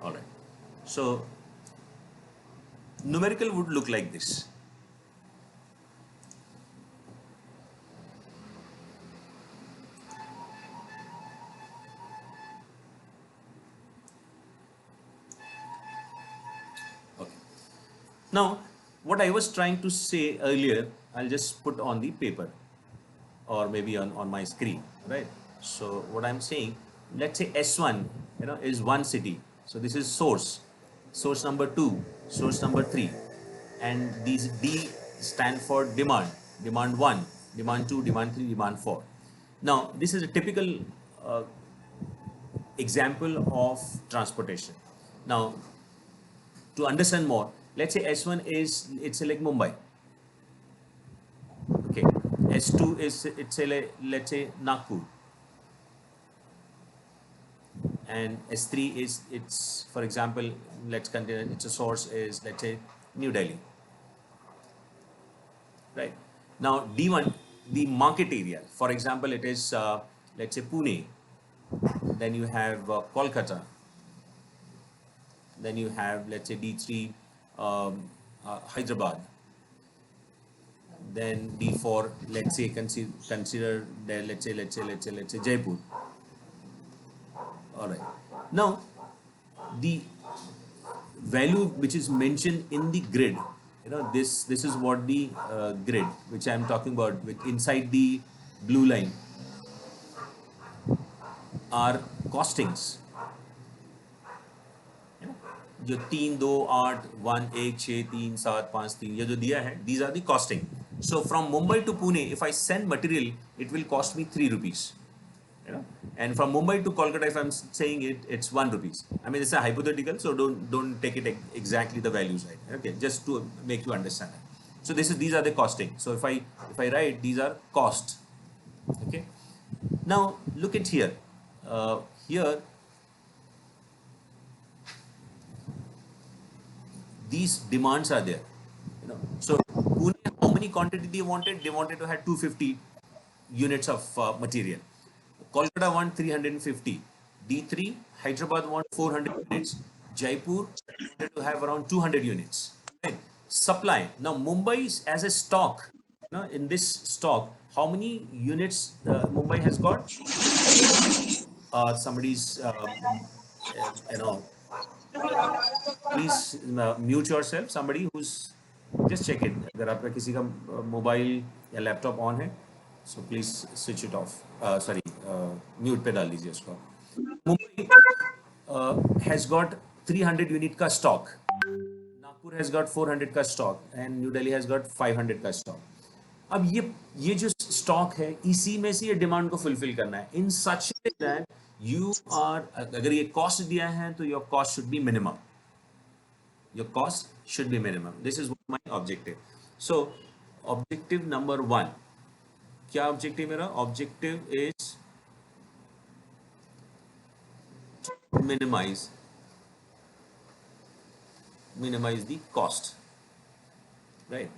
All right. So numerical would look like this. Okay. Now, what I was trying to say earlier, I'll just put on the paper or maybe on my screen, right? So what I'm saying, let's say S1, is one city. So this is source number two, source number three, and these D stand for demand one, demand two, demand three, demand four. Now this is a typical uh, example of transportation. Now to understand more, let's say S1 is it's like Mumbai. Okay, S2 is it's a let's say Nagpur, and S3 is it's for example let's consider it's a source is let's say New Delhi, right? Now D1, the market area, for example it is let's say Pune, then you have Kolkata, then you have let's say D3 Hyderabad, then D4 let's say consider there let's say Jaipur. All right. Now the value which is mentioned in the grid, this is what the grid which I'm talking about with inside the blue line are costings, जो 3 2 8 1 1 6 3 7 5 3 ये जो दिया है, these are the costing. So from Mumbai to Pune, if I send material, it will cost me 3 rupees. And from Mumbai to Kolkata, if I'm saying it's 1 rupees. I mean, it's a hypothetical, so don't take it exactly the values, right? Okay, just to make you understand that. So these are the costing. So if I write these are cost, okay. Now look at here. Here these demands are there. So Pune, how many quantity they wanted? They wanted to have 250 units of material. Kolkata want 350. D3, Hyderabad want 400 units. Jaipur wanted to have around 200 units. Right? Supply. Now Mumbai is as a stock. In this stock, how many units Mumbai has got? Somebody's, you know, please mute yourself. Somebody who's just check it. अगर आपका किसी का mobile या laptop on है, so please switch it off. Sorry, mute पे डाल दीजिए उसको. Mumbai has got 300 unit का stock. Nagpur has got 400 का stock and New Delhi has got 500 का stock. अब ये जो स्टॉक है इसी में से ये डिमांड को फुलफिल करना है इन सच दैट यू आर, अगर ये कॉस्ट दिया है तो your cost should be minimum. Your cost should be minimum. This is my objective. So objective number 1, क्या objective मेरा? Objective is to minimize the cost, right?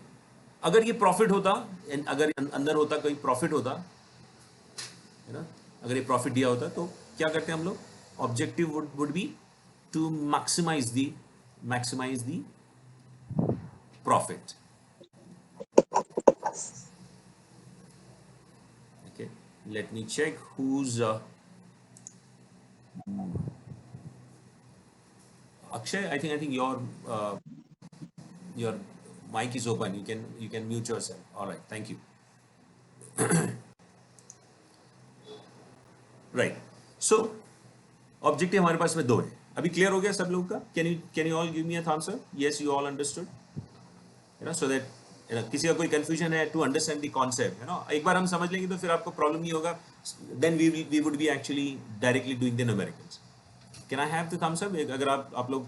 अगर ये प्रॉफिट होता, अगर अंदर होता कोई प्रॉफिट होता, है ना, अगर ये प्रॉफिट दिया होता तो क्या करते हैं हम लोग? Objective would be to maximise the profit. Okay, let me check who's Akshay. I think your mic is open. You can mute yourself. All right, thank you. Right. So objective हमारे पास में 2 है. अभी क्लियर हो गया सब लोग का? Can you all give me a thumbs up? Yes, you all understood, so that किसी का कोई कंफ्यूजन है टू अंडरस्टैंड द कॉन्सेप्ट, एक बार हम समझ लेंगे तो फिर आपको प्रॉब्लम नहीं होगा. Then we would be actually directly doing the numericals. Can I have the thumbs up? अगर आप लोग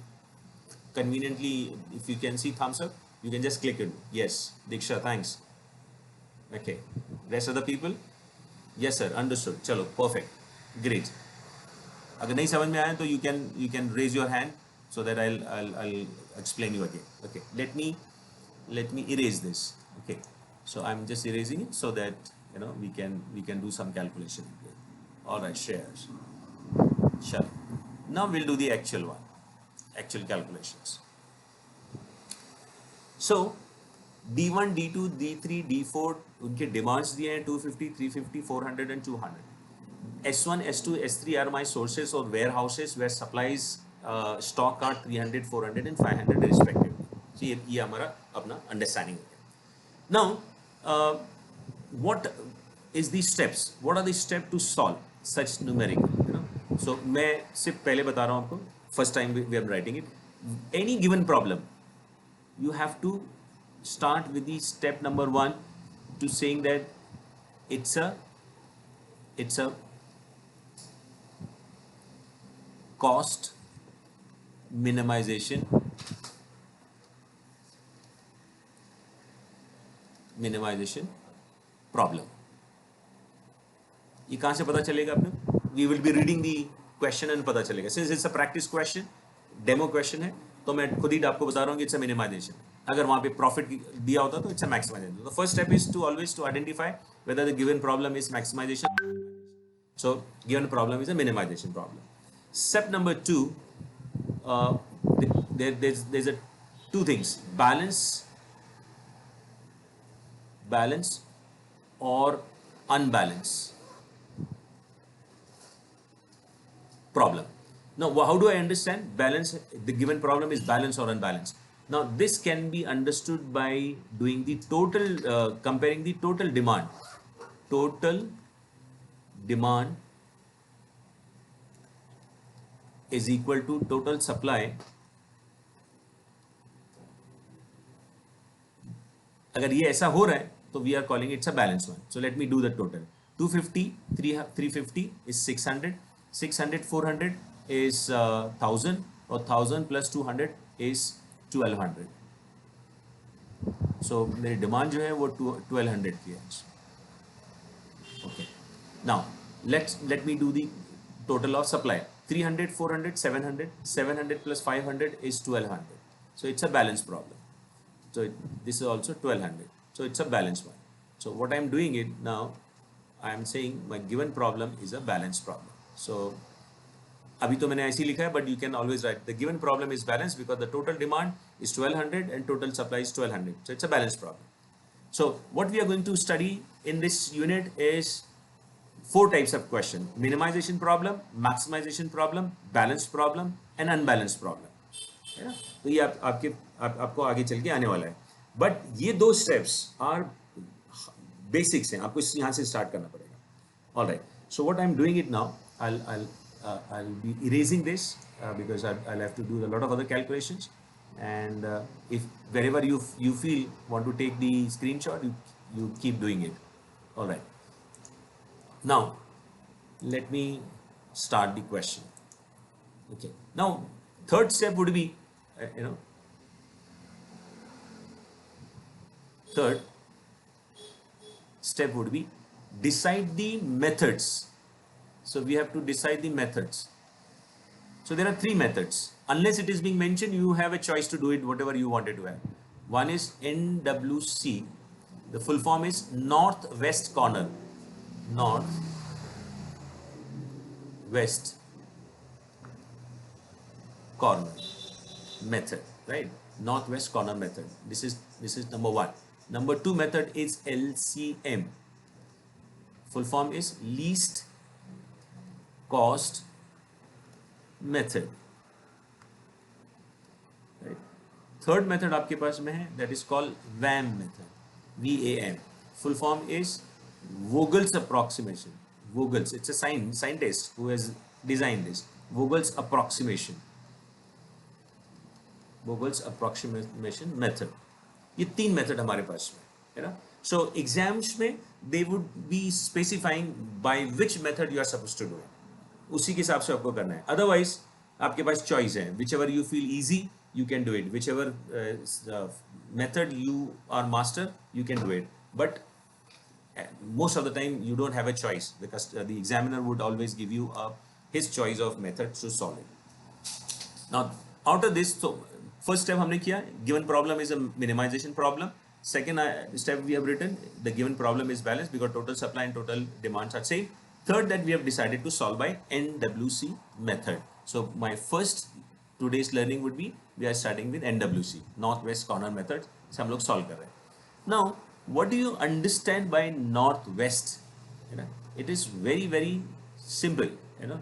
conveniently, if you can see thumbs up, you can just click it. Yes Diksha, thanks. Okay, rest of the people? Yes sir, understood. चलो, perfect, great. अगर नहीं समझ में आया तो you can raise your hand so that I'll explain you again. Okay, let me erase this. Okay, so I'm just erasing it so that we can do some calculation. All right, shares. Sure. Now we'll do the actual one, actual calculations. So D1, D2, D3, D4 उनके demands दिए हैं 250, 350, 400 and 200. S1, S2, S3 are my sources or warehouses where supplies stock are 300, 400 and 500 respectively. So ये हमारा अपना understanding हो गया. Now what is the steps? What are the steps to solve such numerical? You know? So मैं सिर्फ पहले बता रहा हूँ आपको. First time we are writing it. Any given problem, you have to start with the step number 1 to saying that it's a cost minimization problem. ये कहाँ से पता चलेगा आपने? We will be reading the question and पता चलेगा. Since it's a practice question, demo question है, तो मैं खुद ही आपको बता रहा हूँ कि it's a minimization. अगर वहाँ पे profit दिया होता तो it's a maximization. The first step is to always to identify whether the given problem is maximization. So given problem is a minimization problem. Step number 2, there's a two things: balance or unbalance problem. Now, how do I understand balance? The given problem is balance or unbalance. Now, this can be understood by doing the total, comparing the total demand. Total demand is equal to total supply. अगर ये ऐसा हो रहा है तो we are calling it a balanced one. So let me do the total. 250, 350 is 600. 600, 400 is 1000, or 1000 plus 200 is 1200. So मेरी demand जो है वो 1200 की है. Okay. Now let me do the total of supply. 300, 400, 700. 700 plus 500 is 1200. So it's a balanced problem. So this is also 1200. So it's a balanced one. So what I am doing it now, I am saying my given problem is a balanced problem. So अभी तो मैंने ऐसे ही लिखा है, but you can always write the given problem is balanced because the total demand is 1200 and total supply is 1200. So it's a balanced problem. So what we are going to study in this unit is 4 types of question: minimization problem, maximization problem, balanced problem and unbalanced problem. है ना? तो ये आपको आगे चल के आने वाला है. बट ये 2 स्टेप्स आर बेसिक्स हैं, आपको यहाँ से स्टार्ट करना पड़ेगा. Alright, so what I am doing it now, I'll be erasing this because I'll have to do a lot of other calculations, and if wherever you feel want to take the screenshot, you keep doing it. All right, now let me start the question. Okay, now third step would be third step would be decide the methods. So we have to decide the methods. So there are 3 methods. Unless it is being mentioned, you have a choice to do it whatever you wanted to have. One is NWC. The full form is northwest corner. Northwest corner method, right? Northwest corner method. This is number 1. Number 2 method is LCM. Full form is least cost method, right? Third method आपके पास में है, that is called VAM method. VAM. Full form is Vogel's approximation. Vogel's, it's a scientist who has designed this. Vogel's approximation. Vogel's approximation method. ये 3 method हमारे पास में है ना. So exams में they would be specifying by which method you are supposed to do it. उसी के हिसाब से आपको करना है. अदरवाइज आपके पास चॉइस है. whichever you feel easy you can do it, whichever method you are master you can do it, but most of the time you don't have a choice because the examiner would always give you his choice of methods to solve it. Now out of this, so first step हमने किया, given problem is a minimization problem. Second step we have written, the given problem is balanced because total supply and total demands are same. Third, that we have decided to solve by NWC method. So my first today's learning would be we are starting with NWC, North West Corner method से हम लोग solve कर रहे हैं. Now, what do you understand by northwest? You know, it is very very simple. You know,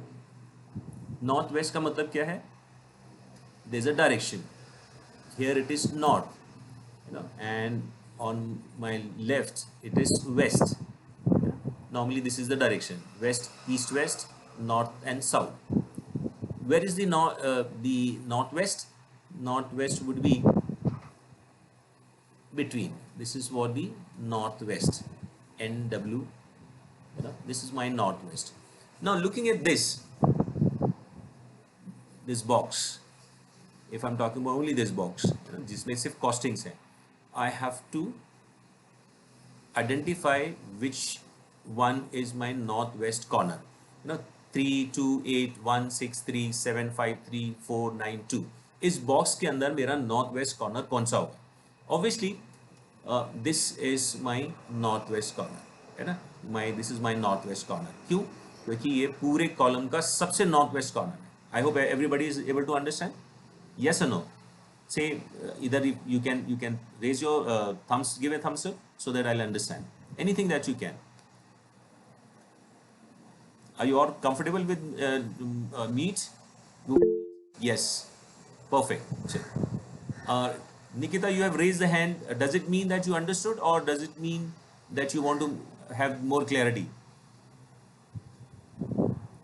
northwest का मतलब क्या है? There is a direction. Here it is north. You know, and on my left it is west. Normally this is the direction: west, east, west, north, and south. Where is the northwest? Northwest would be between. This is what the northwest. NW. You know, this is my northwest. Now looking at this box. If I'm talking about only this box, you know, जिसमें सिर्फ costings है, I have to identify which one is my northwest corner. You know, 3, 2, 8, 1, 6, 3, 7, 5, 3, 4, 9, 2. इस box के अंदर मेरा north west corner कौन सा होगा? Obviously this is my north west corner, है ना? This is my north west corner. क्यों? क्योंकि ये पूरे कॉलम का सबसे नॉर्थ वेस्ट कॉर्नर है. I hope everybody is able to understand. Yes or no? Say either you can raise your thumbs, give a thumbs up so that I'll understand. Anything that you can. Are you all comfortable with meat? Yes. Perfect. Nikita, you have raised the hand. Does it mean that you understood, or does it mean that you want to have more clarity?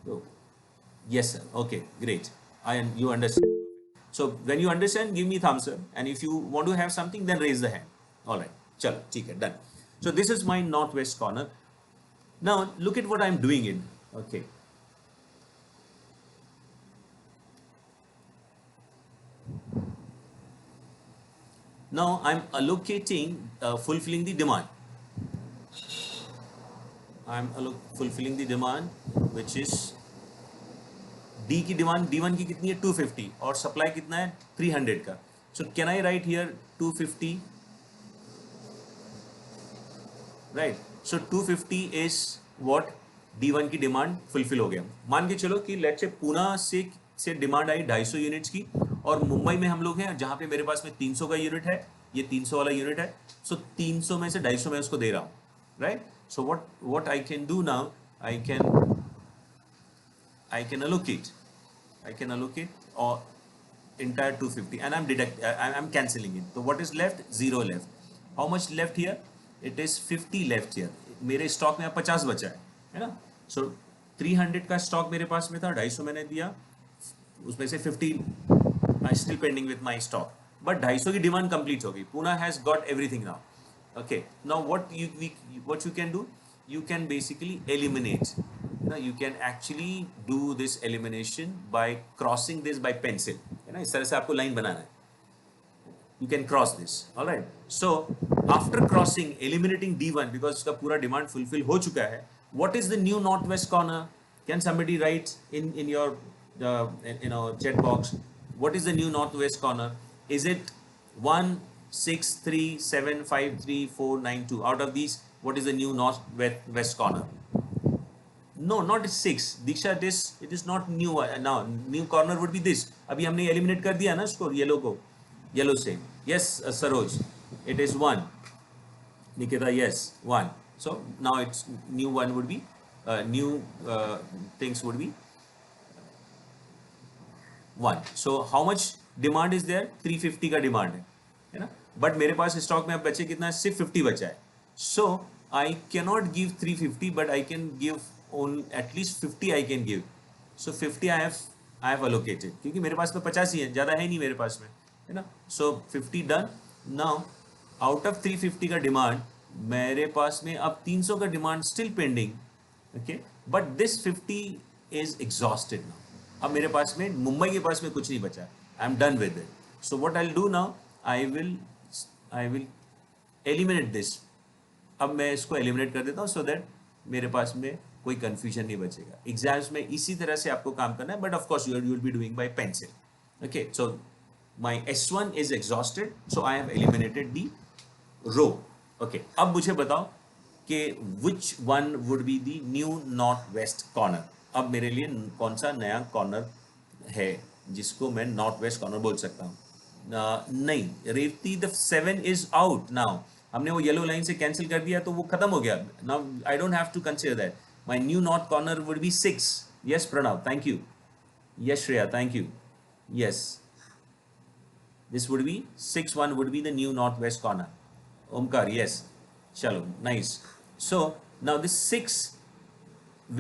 Oh. Yes, sir. Okay, great. You understand. So when you understand, give me thumbs up, and if you want to have something, then raise the hand. All right, chalo, theek hai, done. So this is my northwest corner. Now look at what I'm doing in. Okay. Now I'm allocating, fulfilling the demand. I'm fulfilling the demand, which is D की demand D1 की कितनी है? 250, और supply कितना है? 300 का. So can I right here 250, right? So 250 is what D1 की demand fulfil हो गया. मान के चलो कि लेट्स से पूना से डिमांड आई 250 यूनिट्स की, और मुंबई में हम लोग हैं जहाँ पे मेरे पास में 300 का यूनिट है, ये 300 वाला यूनिट है. सो 300 में से 250 मैं उसको दे रहा हूँ, right? So what I can do now, I can allocate or entire 250, and I'm cancelling it. So what is left? 0 left. How much left here? It is 50 left here. मेरे स्टॉक में 50 बचा है ना? So 300 का stock मेरे पास में था, 250 मैंने दिया, उसमें से 50 I still pending with my stock, but 250 की डिमांड कंप्लीट हो गई. Pune has got everything now. Okay, now what you can do? You can basically eliminate. Now you can actually do this elimination by crossing this by pencil. है ना, इस तरह से आपको line बनाना है. You can cross this. All right. So after crossing, eliminating D1 because उसका पूरा demand fulfill हो चुका है. What is the new northwest corner? Can somebody write in your chat box? What is the new northwest corner? Is it 1, 6, 3, 7, 5, 3, 4, 9, 2? Out of these, what is the new northwest corner? No, not 6. Diksha, it is not new now. New corner would be this. अभी हमने eliminate कर दिया ना इसको, yellow से. Yes, Saroj, it is 1. Nikita, yes, 1. So now it's new one would be new things would be 1. So how much demand is there? 350 का demand है ना? But मेरे पास स्टॉक में अब बचे कितना है? सिर्फ 50 बचा है. So I cannot give 350, but I can give on at least 50 I can give. So 50 I have allocated, क्योंकि मेरे पास में 50 ही है, ज़्यादा है नहीं मेरे पास में, है ना? So 50 done. Now out of 350 का डिमांड मेरे पास में अब 300 का demand still pending, okay? But this 50 is exhausted now. अब मेरे पास में मुंबई के पास में कुछ नहीं बचा. I am done with it. So what I'll do now, I will eliminate this. अब मैं इसको eliminate कर देता हूँ so that मेरे पास में कोई कंफ्यूजन नहीं बचेगा. एग्जाम्स में इसी तरह से आपको काम करना है, but of course you will be doing by pencil. Okay, so my S1 is exhausted, so I have eliminated the row. Okay, अब मुझे बताओ कि which one would be the new north west corner. अब मेरे लिए कौन सा नया कॉर्नर है जिसको मैं नॉर्थ वेस्ट कॉर्नर बोल सकता हूँ? नहीं Revathi, the 7 is out now. हमने वो येलो लाइन से कैंसिल कर दिया तो वो खत्म हो गया। Now I don't have to consider that. My new north corner would be 6। Yes Pranav, thank you. Yes Shreya, thank you. Yes, this would be 6 1 would be the new northwest corner. Omkar, yes. Chalo, nice. So now this 6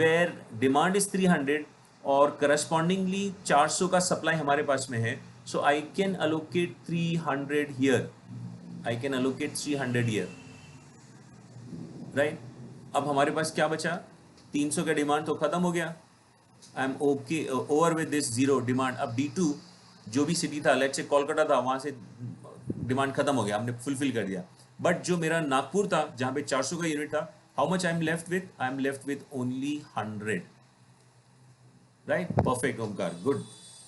where demand is 300 और correspondingly 400 का supply हमारे पास में है, so I can allocate 300 here. I can allocate 300 here, right? अब हमारे पास क्या बचा? 300 का डिमांड तो खत्म हो गया। I am okay over with this zero demand. अब D2 जो भी सिटी था, लेट्स से कोलकाता था, वहां से डिमांड खत्म हो गया, हमने फुलफिल कर दिया। बट जो मेरा नागपुर था जहां पे 400 का यूनिट था, how much I am left with? I am left with only 100, right? Perfect Omkar, good.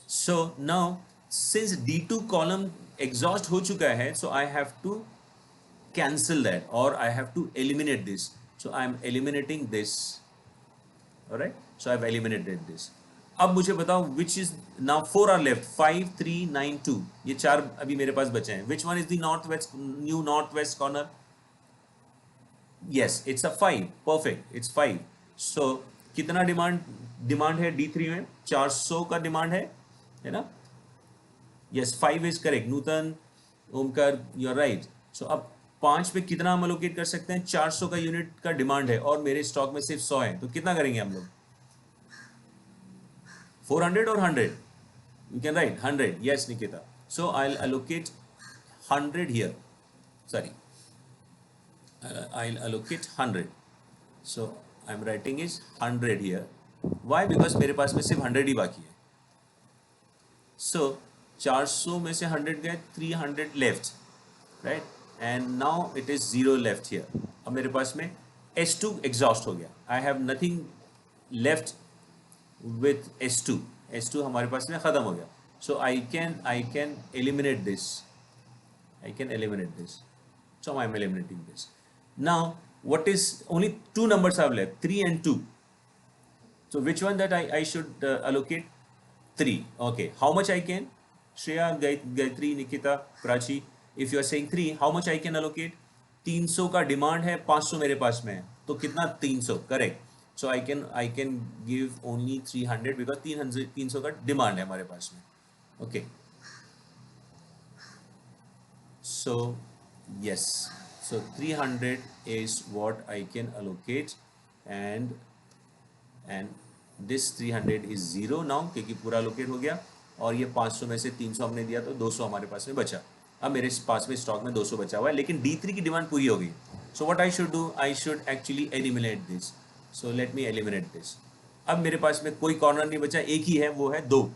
So now since D2 column exhaust हो चुका है, so I have to cancel that or I have to eliminate this. So I am eliminating this. Alright? So I have eliminated this. अब मुझे बताओ which is now 4 are left, 5 3 9 2, ये 4 अभी मेरे पास बचे हैं। Which one is the northwest, new northwest corner? Yes, it's a 5. Perfect, it's 5. So कितना demand है D3 में? 400 का डिमांड है ना? Yes, 5 is correct. Nutan, Omkar, you are right. So अब 5 पे कितना हम अलोकेट कर सकते हैं? 400 का यूनिट का डिमांड है और मेरे स्टॉक में सिर्फ 100 है, तो कितना करेंगे हम लोग? 400 और 100? You can write 100। Yes Nikita, so I allocate 100 here. Sorry, I'll allocate 100. So I'm writing is 100 here. Why? Because मेरे पास में सिर्फ 100 ही बाकी है। So 400 में से 100 गए, 300 left, right? And now it is 0 left here. अब मेरे पास में S2 exhaust हो गया। I have nothing left with S2. S2 हमारे पास में खत्म हो गया। So I can eliminate this. I can eliminate this. So I am eliminating this. Now what is, only 2 numbers have left, 3 and 2. So which one that I should allocate? 3. Okay. How much I can? Shreya, Gayatri, Nikita, Prachi. If you are saying 3, how much I can allocate? 300 का demand है, 500 मेरे पास में है, तो कितना? 300, correct. So I can give only 300 because 300 का demand है हमारे पास में। Okay, so yes, so 300 is what I can allocate and this 300 is 0 now क्योंकि पूरा allocate हो गया, और ये 500 में से 300 हमने दिया तो 200 हमारे पास में बचा। अब मेरे पास में स्टॉक में 200 बचा हुआ है, लेकिन D3 की डिमांड पूरी हो गई। So what I should do? I should actually eliminate this. So let me eliminate this. अब मेरे पास में कोई कॉर्नर नहीं बचा, एक ही है, वो है 2,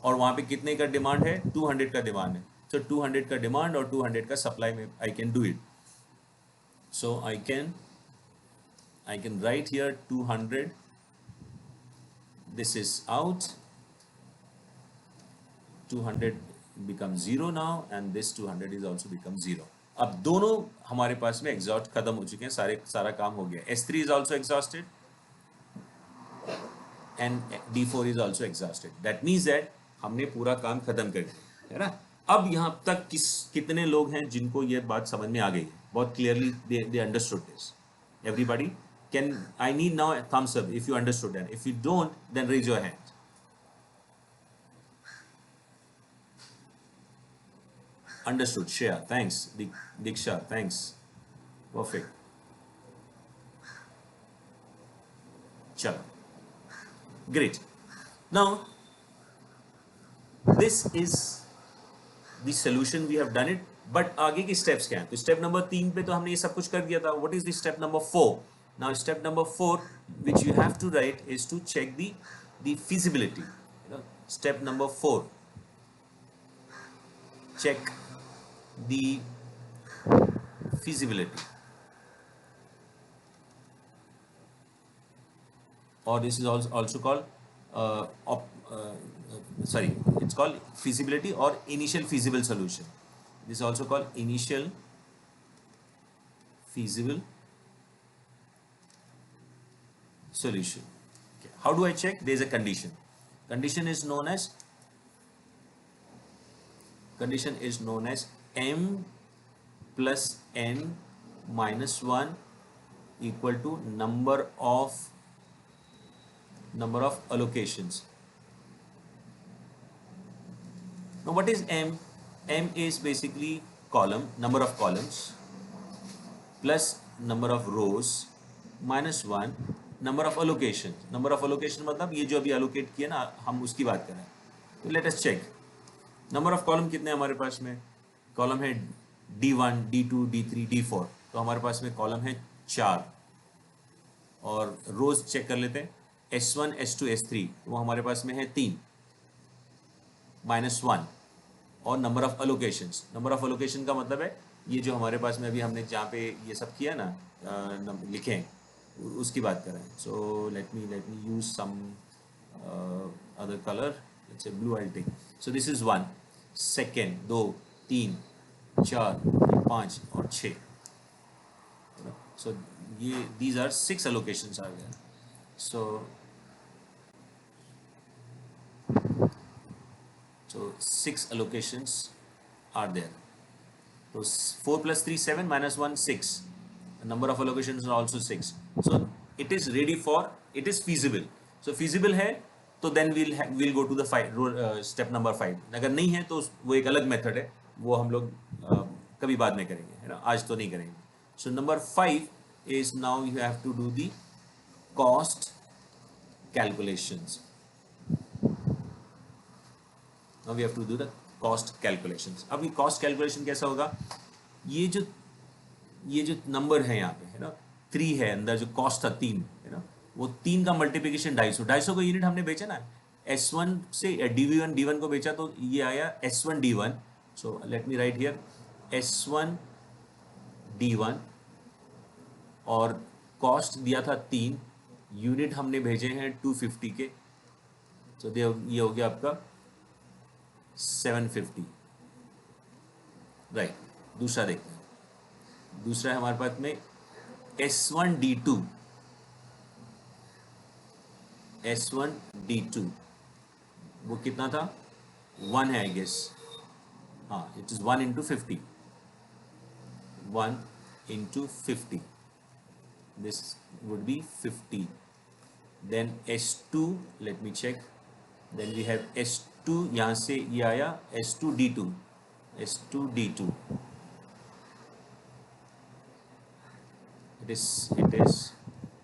और वहाँ पे कितने का डिमांड है? 200 का डिमांड है। सो 200 का डिमांड और 200 का सप्लाई में I can do it. So I can write here 200, this is out, 200 becomes 0 now and this 200 is also become 0. अब दोनों हमारे पास में एग्जॉस्ट खत्म हो चुके हैं, सारा काम हो गया। S3 is also exhausted and D4 is also exhausted. That means that हमने पूरा काम खत्म कर दिया, है ना? अब यहाँ तक कितने लोग हैं जिनको ये बात समझ में आ गई है? बहुत clearly they understood this. Everybody? I need now a thumbs up if you understood that. If you don't, then raise your hand. Understood. Shreya, thanks. Diksha, thanks. Perfect. Chalo. Great. Now, this is the solution. We have done it. But आगे की steps क्या हैं? तो step number 3 पे तो हमने ये सब कुछ कर दिया था. What is the step number 4? Now step number 4 which you have to write is to check the feasibility. Step number 4, check the feasibility, or this is also called it's called feasibility or initial feasible solution. This is also called initial feasible solution. Okay. How do I check? There is a condition. Condition is known as m plus n minus 1 equal to number of allocations. Now what is m? M is basically number of columns, plus number of rows minus 1 number of allocation. Number of allocation मतलब ये जो अभी allocate किया ना, हम उसकी बात कर रहे हैं. तो let us check. Number of column कितने हमारे पास में? कॉलम है D1, D2, D3, D4. तो हमारे पास में कॉलम है 4. और रोज चेक कर लेते हैं. S1, S2, S3 वो हमारे पास में है 3 माइनस 1. और number of allocations. Number of allocation का मतलब है ये जो हमारे पास में अभी हमने जहाँ पे ये सब किया ना, लिखे हैं, उसकी बात कर रहे हैं. So let me use some other colour. Let's say blue I take. So this is 1, second 2, 3, 4, 5 और 6. सो ये दीज आर 6 allocations आ गया. So 6 allocations are there. So 4 plus 3 7 minus 1 6. The number of allocations are also 6. So it is ready for, it is feasible. So feasible है तो then we'll go to the step number 5. अगर नहीं है तो वो एक अलग मेथड है, वो हम लोग कभी बाद में करेंगे, है ना, आज तो नहीं करेंगे. So number 5 is now you have to do the cost calculations. Now we have to do the cost calculations. अब ये cost calculation कैसा होगा? ये जो नंबर है यहाँ पे, है ना, 3 है अंदर, जो कॉस्ट था 3, है ना, वो 3 का मल्टीप्लिकेशन 250 को यूनिट हमने बेचा ना, S1 से D1 को बेचा तो ये आया S1 D1. So let me right here S1 D1 और कॉस्ट दिया था 3, यूनिट हमने भेजे हैं 250 के. तो ये हो गया आपका 750. राइट. दूसरा देखते हैं. दूसरा है हमारे पास में S1 D2. S1 D2 वो कितना था? 1 है आई गेस. हाँ, it is 1 into 50. 1 into 50. This would be 50. Then S2, let me check. Then we have S2, यहाँ से ये आया S2 D2. S2 D2. It is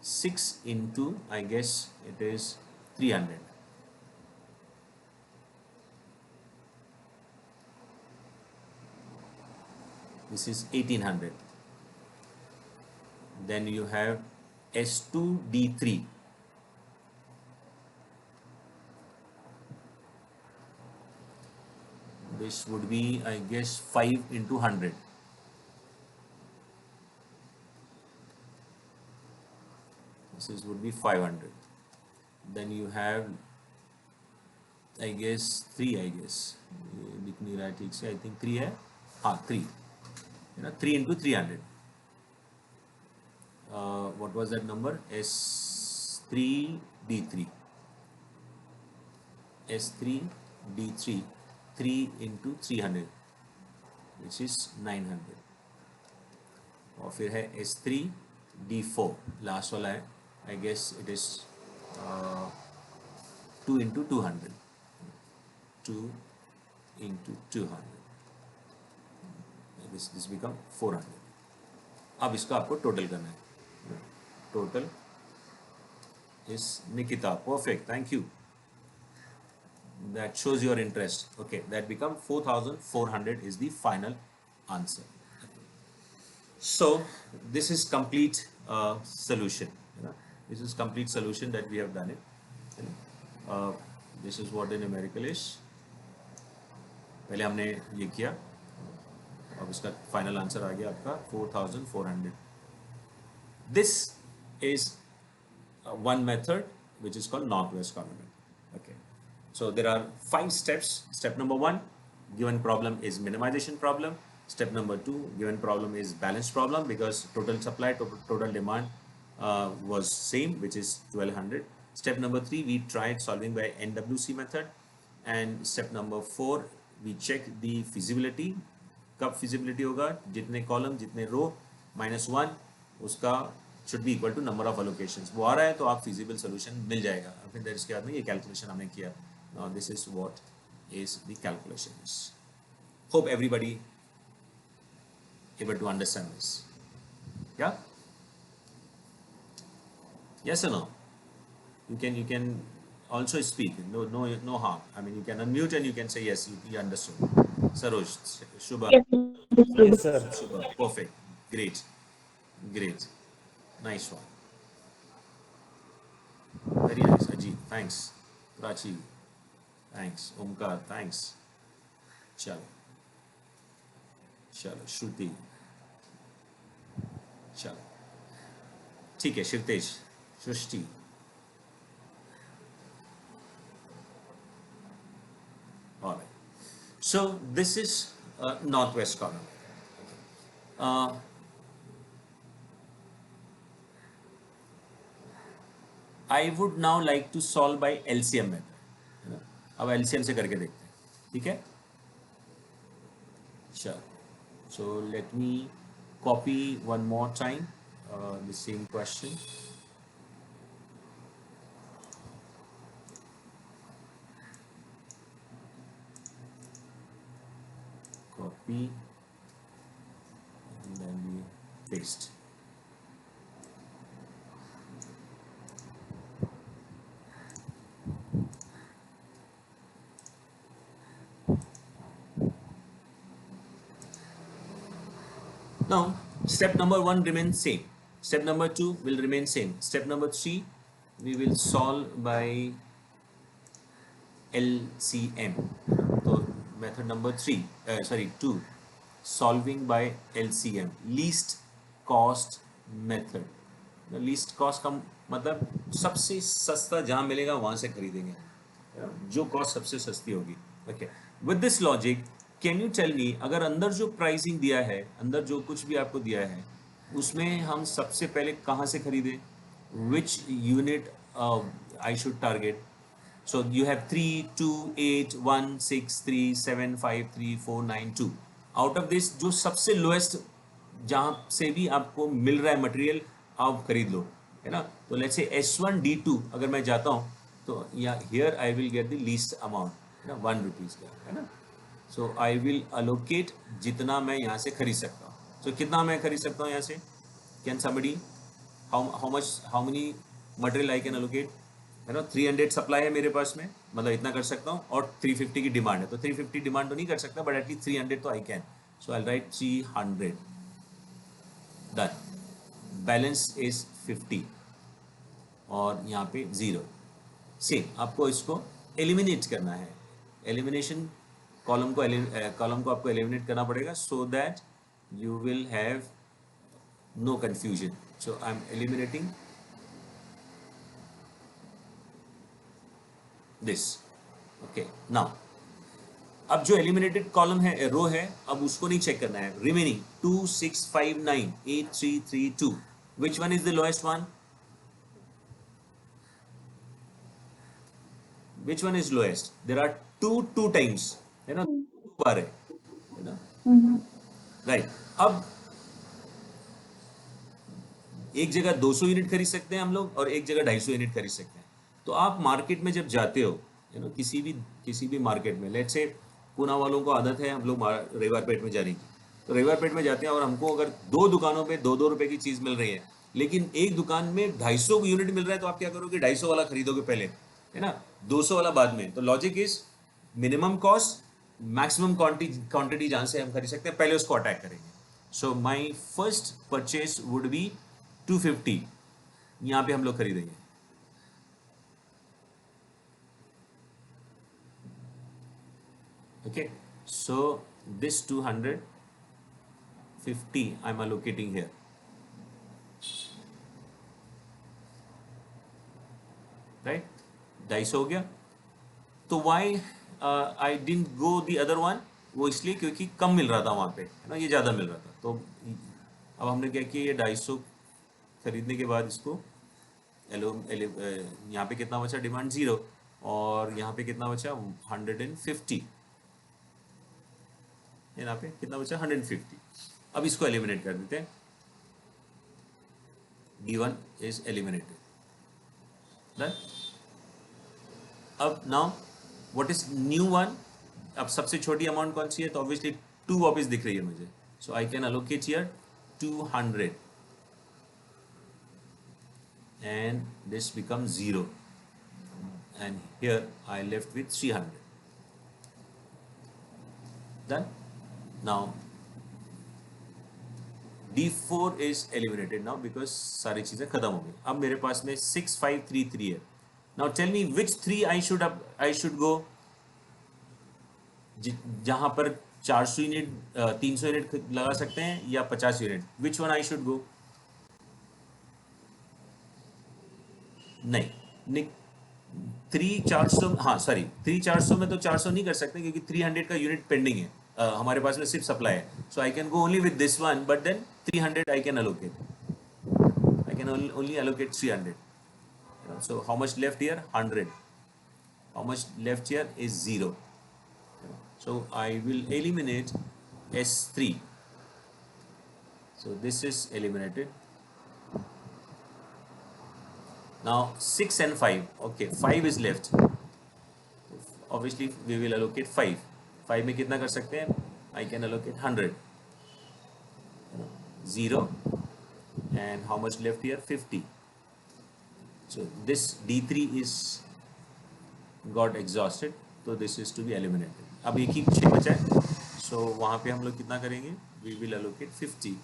6 into, I guess it is 300. This is 1800. Then you have S2 D3. This would be, I guess, 5 into 100. This would be 500. Then you have, I guess, 3, I guess. लिख नहीं रहा ठीक से. I think 3 है. हाँ, 3. You know, 3 into 300. What was that number? S3 D3. S3 D3. 3 into 300, which is 900. और फिर है S3 D4. लास्ट वाला है. I guess it is 2 into 200. 2 into 200. This become 400. अब इसका आपको टोटल करना है. Total is Nikita. Perfect. Thank you. That shows your interest. Okay, that become 4,400 is the final answer. So this is complete solution. You know? This is complete solution that we have done it. You know? This is what the numerical is. पहले हमने ये किया, अब इसका final answer आ गया आपका 4,400. This is one method which is called northwest corner method. Okay. So there are 5 steps. Step number 1, given problem is minimization problem. Step number 2, given problem is balance problem, because total supply, total demand was same, which is 1200. Step number 3, we tried solving by NWC method, and step number 4, we check the feasibility. कब feasibility होगा? जितने column जितने row -1 उसका should be equal to number of allocations. वो आ रहा है तो आप feasible solution मिल जाएगा. फिर इसके बाद में ये calculation हमने किया. Now this is what is the calculations. Hope everybody able to understand this. Yeah? Yes or no? You can also speak. No harm. I mean, you can unmute and you can say yes. You understood. Saroj, Shubha. Yes, sir. Shubha. Perfect. Great. Great. Nice one. Very nice. Ajit, thanks. Prachi, thanks. Omkar, thanks. Chalo. Chalo. Shruti. Chalo. ठीक है. Shirtesh. Shrishti. All right. So this is northwest column. I would now like to solve by LCM method. अब LCM से करके देखते हैं. ठीक है? Sure. So let me copy one more time the same question. Copy and then we paste. Now step number 1 remains same. Step number 2 will remain same. Step number 3 we will solve by LCM. So method number 2, solving by LCM, least cost method. The least cost का मतलब सबसे सस्ता जहाँ मिलेगा वहाँ से खरीदेंगे, जो कॉस्ट सबसे सस्ती होगी. Okay, with this logic can you tell me, अगर अंदर जो प्राइसिंग दिया है, अंदर जो कुछ भी आपको दिया है, उसमें हम सबसे पहले कहाँ से खरीदें? Which unit I should target? So you have 3, 2, 8, 1, 6, 3, 7, 5, 3, 4, 9, 2. Out of this जो सबसे लोएस्ट जहाँ से भी आपको मिल रहा है मटेरियल, आप खरीद लो, है ना. तो लेट्स से S1 D2 अगर मैं जाता हूँ तो या here I will get the least amount, है ना, 1 रुपीज़ का, है ना. सो आई विल अलोकेट जितना मैं यहाँ से खरीद सकता हूँ. तो कितना मैं खरीद सकता हूँ यहाँ से? Can somebody how many material I can allocate? है ना, 300 सप्लाई है मेरे पास में, मतलब इतना कर सकता हूँ, और 350 की डिमांड है, तो 350 डिमांड तो नहीं कर सकता, बट एटलीस्ट 300 तो I can. So I right 300. Done. Balance is 50 और यहाँ पे 0. सेम आपको इसको एलिमिनेट करना है. एलिमिनेशन कॉलम को आपको एलिमिनेट करना पड़ेगा, so that you will have no confusion. So I am eliminating this. Okay, now अब जो एलिमिनेटेड कॉलम है, रो है, अब उसको नहीं चेक करना है. Remaining 2, 6, 5, 9, 8, 3, 3, 2. Which one is the lowest one? Which one is lowest? There are two times, है ना, बार है ना, राइट. अब एक जगह 200 यूनिट खरीद सकते हैं हम लोग और एक जगह 250 यूनिट खरीद सकते हैं. तो आप मार्केट में जब जाते हो, यू नो, किसी भी मार्केट में, लेट्स से पूना वालों को आदत है हम लोग रविवार पेट में जाने की, तो रविवार पेट में जाते हैं और हमको अगर 2 दुकानों पे 2-2 रुपए की चीज़ मिल रही है, लेकिन एक दुकान में 250 यूनिट मिल रहा है, तो आप क्या करोगे? 250 वाला खरीदोगे पहले, है ना, 200 वाला बाद में. तो logic is minimum cost, maximum quantity जहाँ से हम खरीद सकते हैं, पहले उसको अटैक करेंगे. So my first purchase would be 250. यहाँ पे हम लोग खरीदेंगे. Okay, so this 250 I'm allocating here. Right, 250 हो गया. तो why I didn't go the other one? वो इसलिए क्योंकि कम मिल रहा था वहाँ पे, है ना, ये ज़्यादा मिल रहा था. तो अब हमने क्या किया, ये 250 खरीदने के बाद इसको यहाँ पे कितना बचा, डिमांड 0, और यहाँ पे कितना बचा 150, यहाँ पे कितना बचा 150। अब इसको एलिमिनेट कर देते हैं, D1 इज एलिमिनेटेड। डन। अब now what is new one, अब सबसे छोटी अमाउंट कौन सी है, तो ऑब्वियसली 2 वापस दिख रही है मुझे, so I can allocate here 200 and this becomes 0, and here I left with 300. Done. Now D4 is eliminated now because सारी चीजें खत्म हो गई। अब मेरे पास में 6533 है। Now tell me which 3 I should go, जहां पर 400 यूनिट 300 यूनिट लगा सकते हैं या 50 unit, which one I should go? नहीं 3 400, हाँ सॉरी 3 400 में तो 400 नहीं कर सकते क्योंकि 300 का यूनिट पेंडिंग है, हमारे पास में सिर्फ सप्लाई है, so I can go only with this one, but then 300 I can allocate, I can only allocate 300, so how much left here, 100, how much left here is 0, so I will eliminate S3, so this is eliminated. Now 6 and 5, okay 5 is left, obviously we will allocate 5, 5 में कितना कर सकते हैं, I can allocate 100, 0, and how much left here, 50, so this D3 is got exhausted, so this is to be eliminated. अब एक ही 6 बचा है, so वहाँ पे हम लोग कितना करेंगे, we will allocate 50,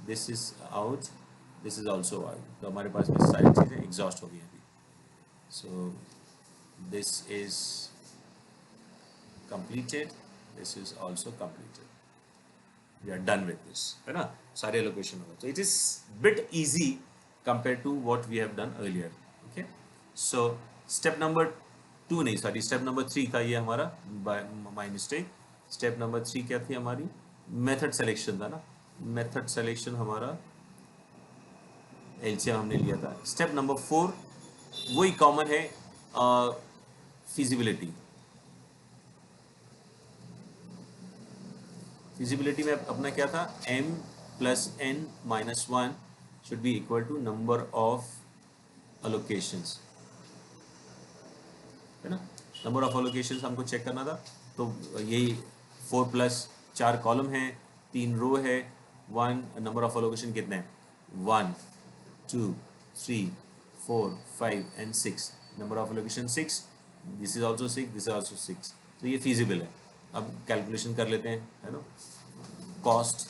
this is out, this is also out, तो हमारे पास में सारी चीज़ें एग्जॉस्ट हो गई अभी, so this is completed, this is also completed, we are done with this, है ना, सारे एलोकेशन होगा, so it is bit easy compared to what we have done earlier, okay, so step number 2 नहीं sorry step number 3 था ये हमारा, my mistake, step number 3 क्या थी हमारी, मेथड सिलेक्शन था ना, मेथड सिलेक्शन हमारा LCM हमने लिया था। स्टेप नंबर 4 वही कॉमन है, फिजिबिलिटी। फिजिबिलिटी में अपना क्या था, m + n - 1 should be equal to number of allocations, है ना, नंबर ऑफ अलोकेशंस हमको चेक करना था, तो यही 4 + 4 कॉलम है, 3 रो है, 1 नंबर ऑफ अलोकेशन कितने हैं, 1 2 3 4 5 and 6, number of allocation 6, this is also 6, this is also 6, तो ये feasible है। अब कैलकुलेशन कर लेते हैं, है ना, कॉस्ट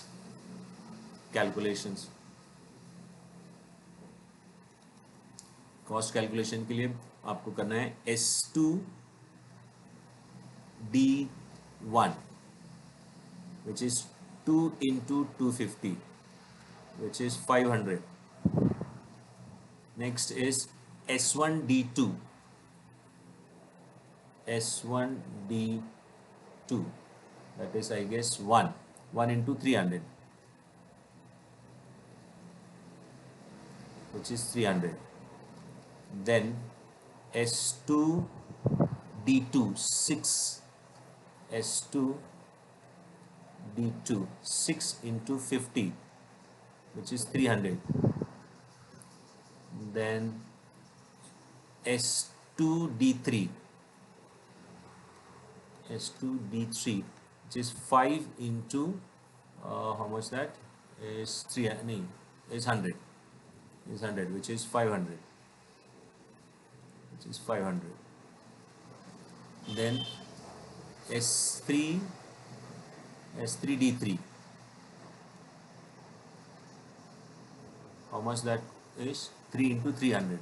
कैलकुलेशंस, कॉस्ट कैलकुलेशन के लिए आपको करना है S2 D1 which is 2 into 250 which is 500. Next is S1 D2, S1 D2, that is I guess 1 into 300 which is 300. Then S2 D2 6, S2 D2 6 into 50 which is 300. Then S2 D3, S2 D3 which is 5 into how much that is 3 नहीं is 100, is 100 which is 500, which is 500. Then S3 D3, how much that is, 3 into 300.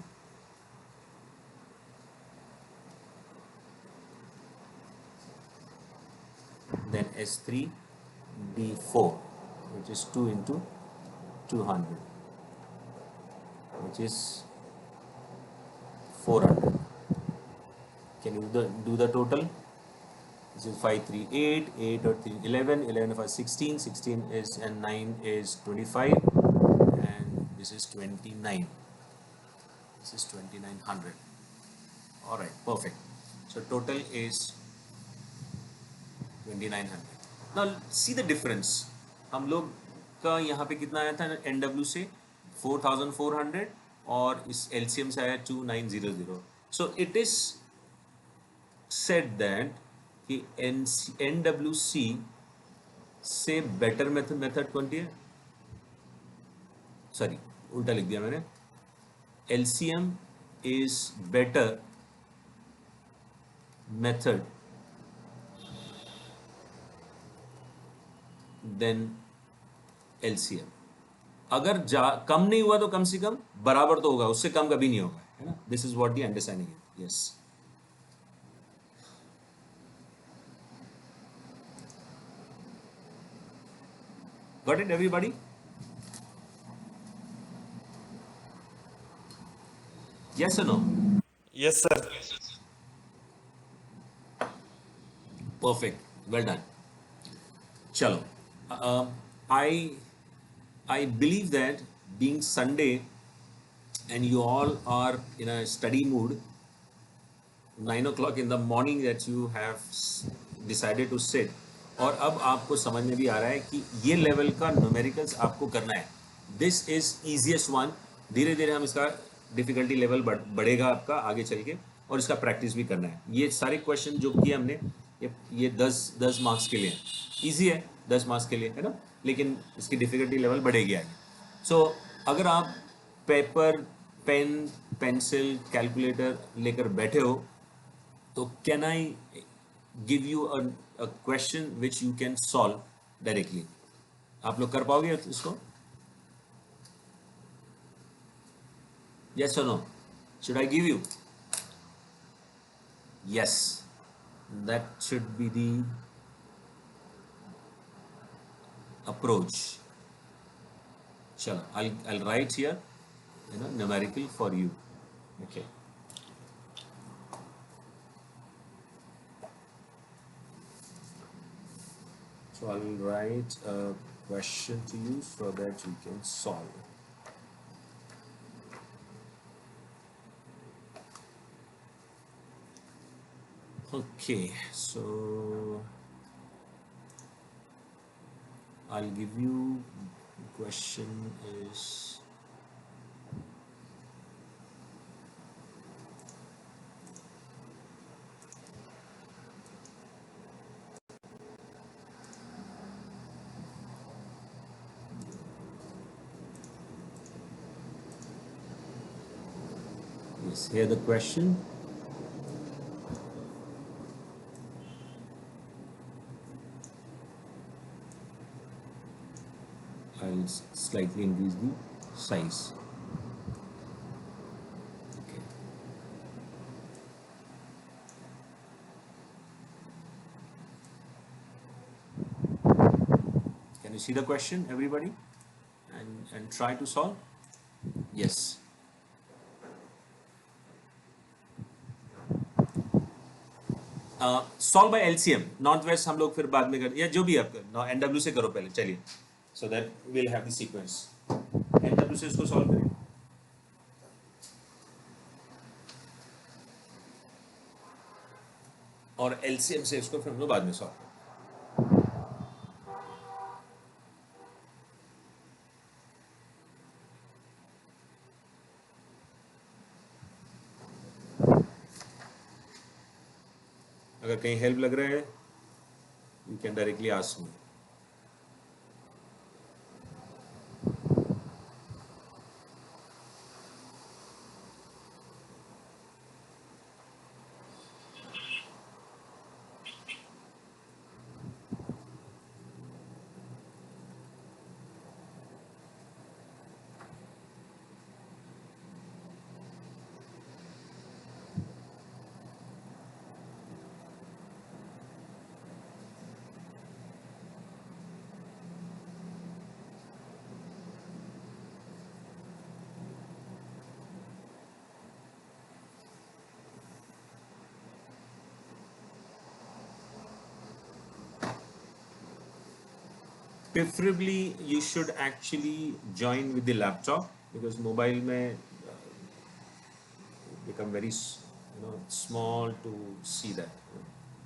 Then S3 D4 which is 2 into 200 which is 400. Can you do the total? This is 5 3 8 8 or 3 11 11 5 16 16 is and 9 is 25 this is 29, this is 2900. All right, perfect. So total is 2900. Now see the difference. हम लोग का यहाँ पे कितना आया था NW से 4400 और इस LCM से आया 2900. So it is said that कि NWC से बेटर मेथड कौन सी है, सॉरी उल्टा लिख दिया मैंने, LCM is better method than LCM. अगर कम नहीं हुआ तो कम से कम बराबर तो होगा, उससे कम कभी नहीं होगा, है ना. This is what the understanding है. Yes, got it everybody? Yes और no? Yes sir. Perfect, well done. चलो, I believe that being Sunday and you all are in a study mood, 9 o'clock in the morning that you have decided to sit, और अब आपको समझ में भी आ रहा है कि ये लेवल का न्यूमेरिकल्स आपको करना है. This is easiest one. धीरे धीरे हम इसका डिफिकल्टी लेवल बढ़ेगा आपका आगे चल के, और इसका प्रैक्टिस भी करना है. ये सारे क्वेश्चन जो किए हमने ये 10 मार्क्स के लिए ईजी है, 10 मार्क्स के लिए, है ना, लेकिन इसकी डिफिकल्टी लेवल बढ़ेगी आगे. सो अगर आप पेपर, पेन, पेंसिल, कैलकुलेटर लेकर बैठे हो तो can I give you a question which you can solve directly? आप लोग कर पाओगे इसको? यस और no? Should I give you? Yes, that should be the approach. Chalo, I'll write here, numerical for you. Okay. So I'll write a question to you so that you can solve. Okay, so I'll give you, question is yes, here the question. I'll slightly increase the size. Okay. Can you see the question, everybody? And try to solve? Yes. Solve by LCM. North west हम लोग फिर बाद में कर, या जो भी आप NW से करो पहले, चलिए, so that we'll have the sequence. NW से इसको सॉल्व करें. और LCM से इसको फिर हम लोग बाद में सॉल्व करें. अगर कहीं हेल्प लग रहा है, you can directly ask me. Preferably you should actually join with the laptop, because mobile में become very small to see that.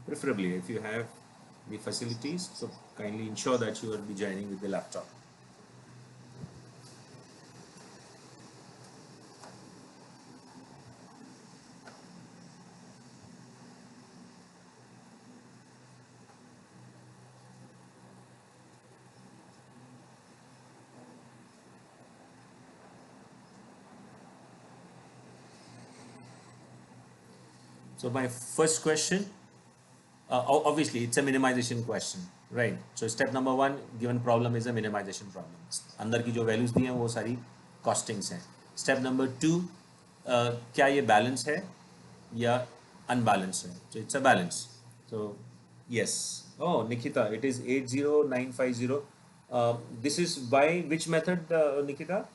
Preferably, if you have the facilities, so kindly ensure that you will be joining with the laptop. So my first question, obviously it's a minimization question, right? So step number one, given problem is a minimization problem. अंदर की जो values दी हैं वो सारी costings हैं. Step number two, क्या ये balance है या unbalanced है? So it's a balance. So yes. Oh, Nikita, it is 80950. This is by which method, Nikita?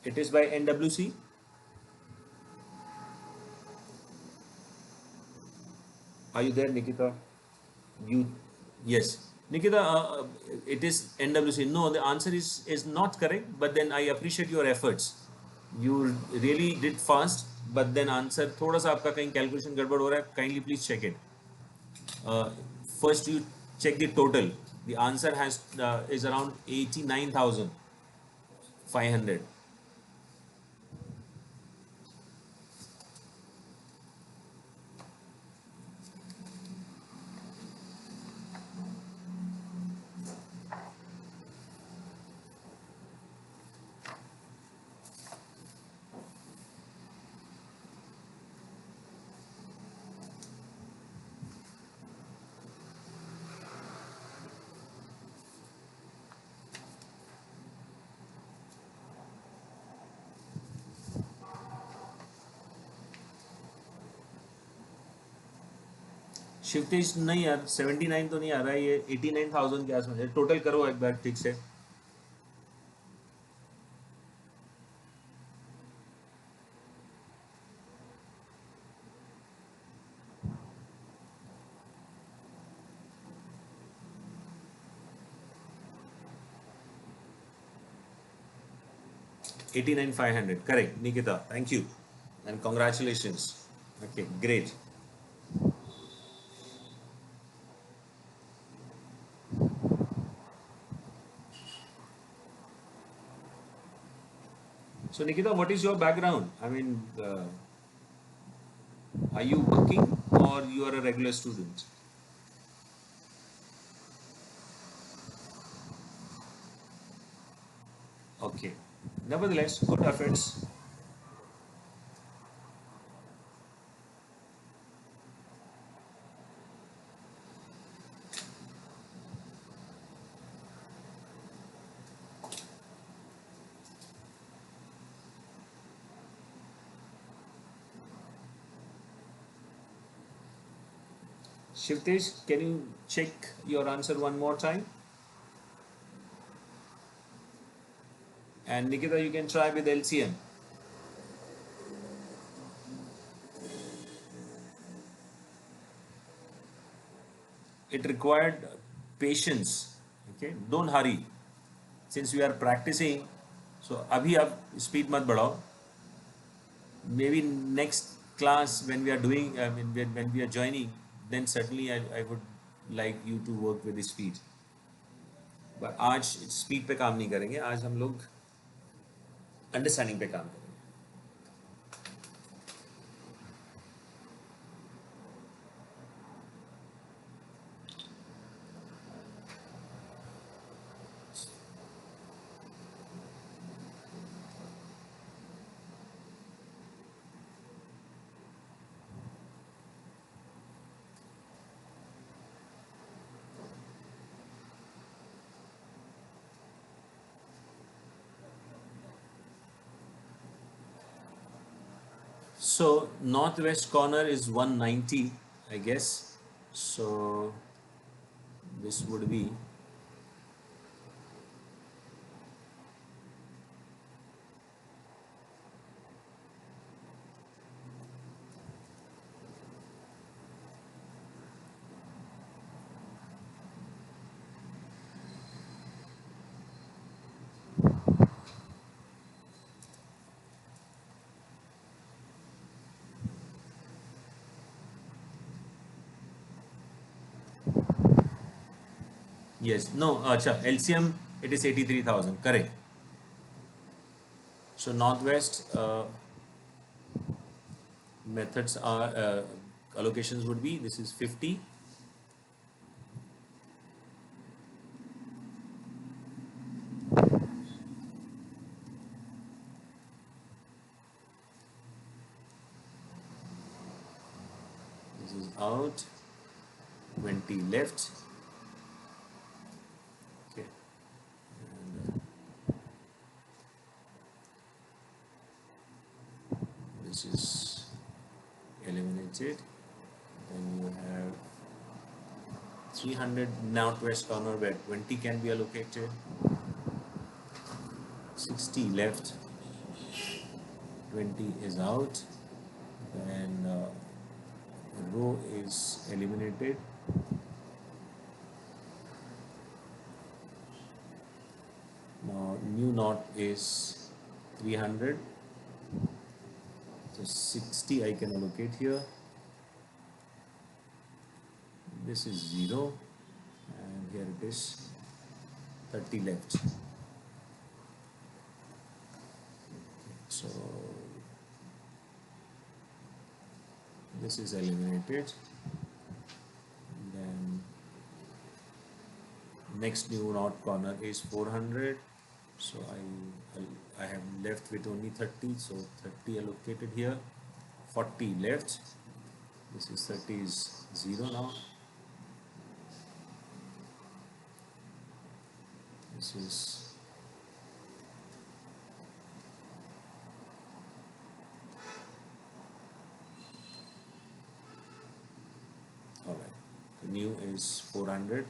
It is by NWC. Are you there, Nikita? You, yes, Nikita. It is NWC. No, the answer is not correct. But then I appreciate your efforts. You really did fast. But then answer थोड़ा सा आपका कहीं calculation गड़बड़ हो रहा है. Kindly please check it. Uh, First you check the total. The answer has is around 89,500. Shivtej नहीं यार, 79 तो नहीं आ रहा है, ये 89,000 के आसपास है. टोटल करो एक बार ठीक से. 89,500. Correct, Nikita. Thank you. And congratulations. Okay, great. So, Nikita, what is your background? I mean, are you working or you are a regular student? Okay. Nevertheless, good efforts. Shivtesh, can you check your answer one more time? And Nikita, you can try with LCM. It required patience. Okay, don't hurry. Since we are practicing, so अभी आप speed मत बढ़ाओ. Maybe next class when we are doing, I mean when we are joining, then certainly I would like you to work with the speed. But आज speed पे काम नहीं करेंगे. आज हम लोग understanding पे काम करेंगे. So northwest corner is 190, I guess. So this would be Yes, no, acha, LCM it is 83,000, correct. So northwest methods are allocations would be, this is 50, this is out, 20 left, okay, and this is eliminated. Then you have 300 northwest corner where 20 can be allocated, 60 left, 20 is out, then row is eliminated. Now new north is 300, so 60 I can allocate here. This is 0 and here it is 30 left. So this is eliminated. Then next new north corner is 400. So I have left with only 30. So 30 allocated here. 40 left. This is 30 is 0 now. This is all right. The new is 400.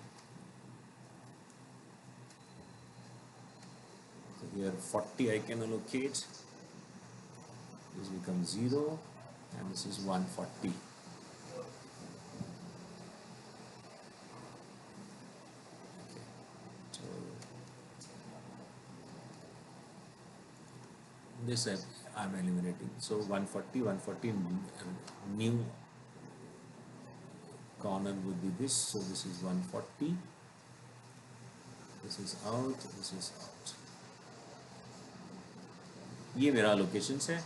So here 40 I can allocate. This becomes 0 and this is 140. So this I'm eliminating. So 140, 140 new corner would be this. So this is 140. This is out. This is out. ये मेरा allocations है.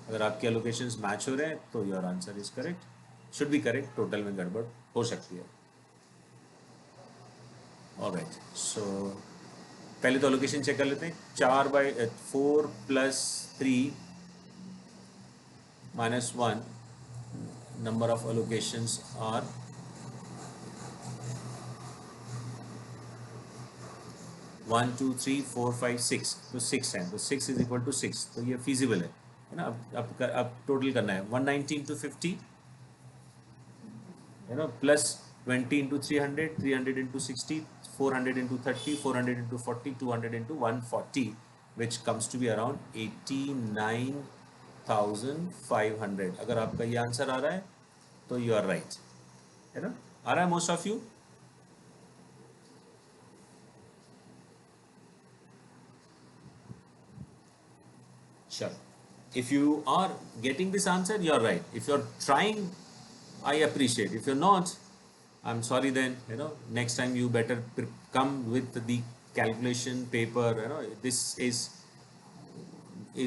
अगर आपके allocations match हो रहे हैं तो your answer is correct. Should be correct. Total में गड़बड़ हो सकती है. Alright. So पहले तो allocation check कर लेते हैं. 4 plus 3 minus 1 number of allocations are 1, 2, 3, 4, 5, 6. तो 6 है. तो 6 is equal to 6. तो ये feasible है ना. अब total करना है 190 into 50 है ना, plus 20 into 300, 300 into 60, 400 into 30, 400 into 40, 200 into 140, which comes to be around 89,500. अगर आपका ये आंसर आ रहा है तो you are right, है ना. आ रहा है most of you? Sure. If you are getting this answer, you are right. If you're trying, I appreciate. If you're not, I'm sorry then, you know, next time you better come with the calculation paper, you know, this is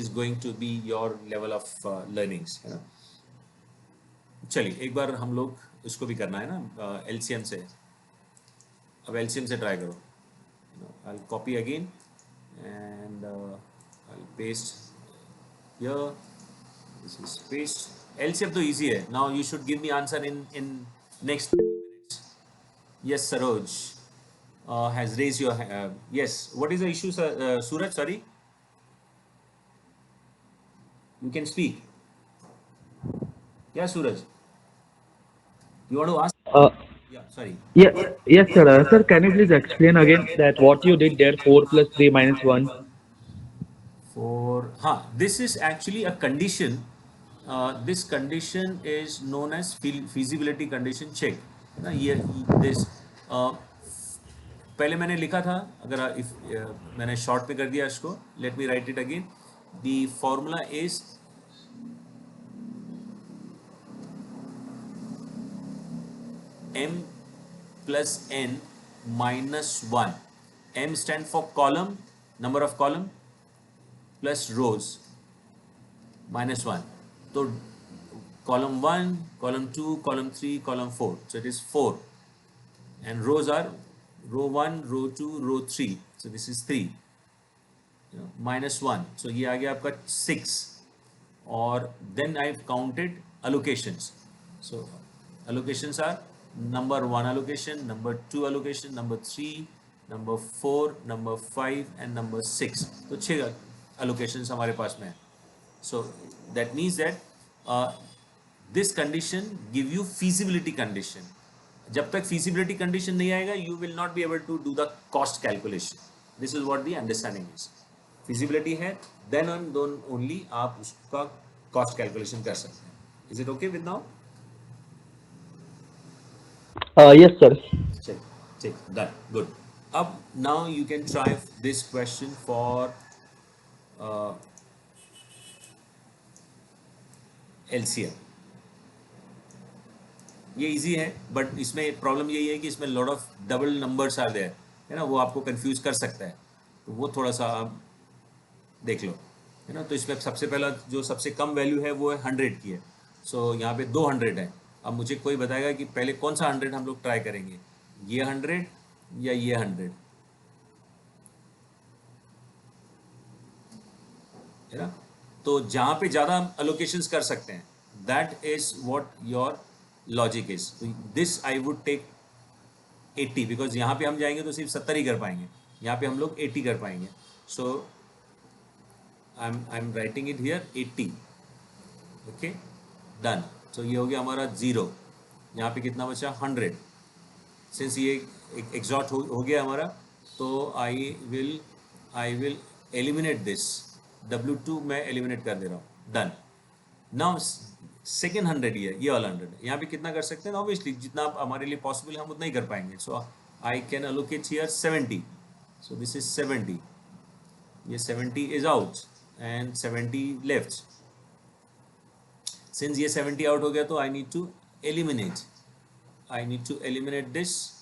going to be your level of learnings, है ना. चलिए एक बार हम लोग इसको भी करना है ना LCM से. अब LCM से ट्राई करो. I'll copy again and I'll paste here. This is paste. LCM तो easy है. Now you should give me answer in next 3 minutes. Yes, Saroj has raised your yes. What is the issue, Suraj? Sorry, you can speak. Yeah, Suraj, you want to ask? Uh, Yeah, sorry. yeah, yes, sir. Sir, can you please explain again that what you did there, 4 plus 3 minus 1? For this is actually a condition. This condition is known as feasibility condition check. ना ये this पहले मैंने लिखा था. अगर if मैंने short में कर दिया इसको. Let me write it again. The formula is m plus n -1. M stand for column, number of column, plus rows, -1. So column 1, column 2, column 3, column 4. So it is 4. And rows are row 1, row 2, row 3. So this is 3. -1. So ये आ गया आपका 6. और then I've counted allocations. So allocations are number 1 allocation, number 2 allocation, number 3, number 4, number 5 and number 6. तो 6 allocations हमारे पास में है. So that means that this condition give you feasibility condition. जब तक feasibility condition नहीं आएगा, you will not be able to do the cost calculation. This is what the understanding is. Feasibility है, then and then only आप उसका cost calculation कर सकते हैं. Is it okay with now? Yes, sir. Check, done, good. अब now you can try this question for LCM. ये easy है, but इसमें प्रॉब्लम यही है कि इसमें lot of double numbers are there, है ना, वो आपको कंफ्यूज कर सकता है. तो वो थोड़ा सा आप देख लो, है ना. तो इसमें सबसे पहला जो सबसे कम वैल्यू है वो है 100 की है. सो यहाँ पे 200 है. अब मुझे कोई बताएगा कि पहले कौन सा 100 हम लोग ट्राई करेंगे, ये 100 या ये 100, है ना. तो जहाँ पे ज़्यादा अलोकेशंस कर सकते हैं, that is what your logic is. This I would take 80, because यहाँ पे हम जाएंगे तो सिर्फ 70 ही कर पाएंगे, यहाँ पे हम लोग 80 कर पाएंगे. So I am writing it here 80. Okay, done. सो ये हो गया हमारा 0. यहाँ पे कितना बचा, 100. सिंस ये एग्जॉस्ट हो गया हमारा, तो I will eliminate this. W2 मैं एलिमिनेट कर दे रहा हूँ. डन. नाउ सेकेंड 100 ये वाला 100, यहाँ पे कितना कर सकते हैं, ऑब्वियसली जितना हमारे लिए पॉसिबल है हम उतना ही कर पाएंगे. So I can allocate here 70. So this is 70. ये 70 is out and 70 left. Since ये 70 आउट हो गया, तो I need to eliminate this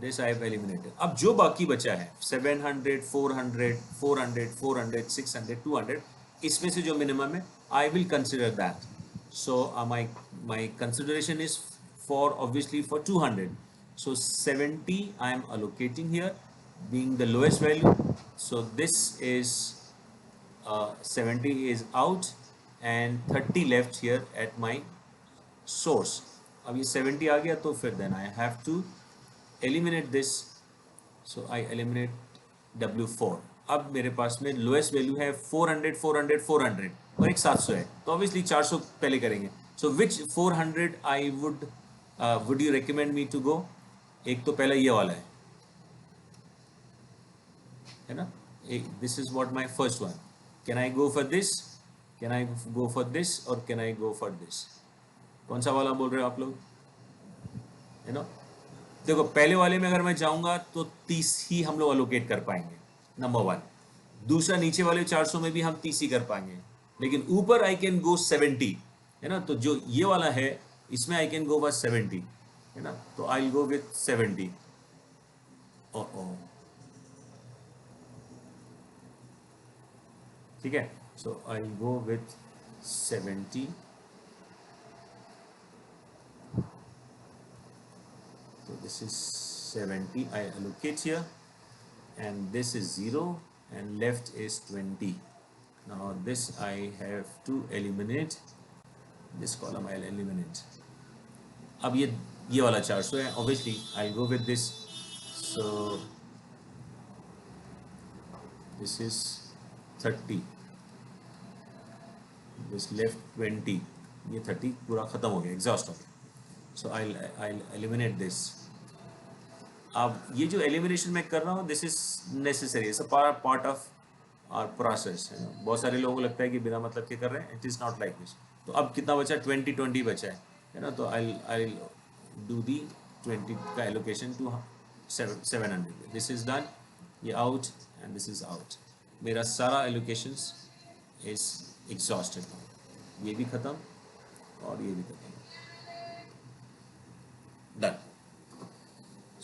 I have eliminated. अब जो बाकी बचा है 700, 400, 400, 400, 600, 200, इसमें से जो मिनिमम है I will consider that. So my consideration is for obviously for 200. So 70 I am allocating here being the lowest value. So this is 70 is out and 30 left here at my source. अब ये 70 आ गया, तो फिर then I have to eliminate this. So I eliminate W4. अब मेरे पास में lowest value है 400, 400, 400 और एक 700 है, तो ऑब्वियसली 400 पहले करेंगे. So which 400 I would you recommend me to go. एक तो पहला ये वाला है ना. This is what my first one. Can I go for this, can I go for this, और can I go for this. कौन सा वाला बोल रहे हो आप लोग, है ना. देखो, पहले वाले में अगर मैं जाऊंगा तो 30 ही हम लोग अलोकेट कर पाएंगे, नंबर 1. दूसरा नीचे वाले 400 में भी हम 30 ही कर पाएंगे, लेकिन ऊपर आई कैन गो 70, है ना. तो जो ये वाला है इसमें आई कैन गो बस 70, है ना. तो आई विल गो विथ 70. ठीक है. So I will go with 70. So this is 70 I allocate here, and this is 0 and left is 20. Now this I have to eliminate. This column I'll eliminate. अब ये वाला 400 है, obviously I'll go with this. So this is 30. This left 20. ये 30 पूरा खत्म हो गया, exhaust हो गया. So I'll eliminate this. अब ये जो एलिमिनेशन मैं कर रहा हूँ, this is necessary, it's a part of our process. बहुत सारे लोगों को लगता है कि बिना मतलब के कर रहे हैं, it is not like this. तो अब कितना बचा, 20 बचा है ना. तो आई डू दी 20 का allocation to 700. This is done. ये out and this is out. मेरा सारा एलोकेशंस इज एग्जॉस्टेड. ये भी ख़त्म और ये भी ख़त्म.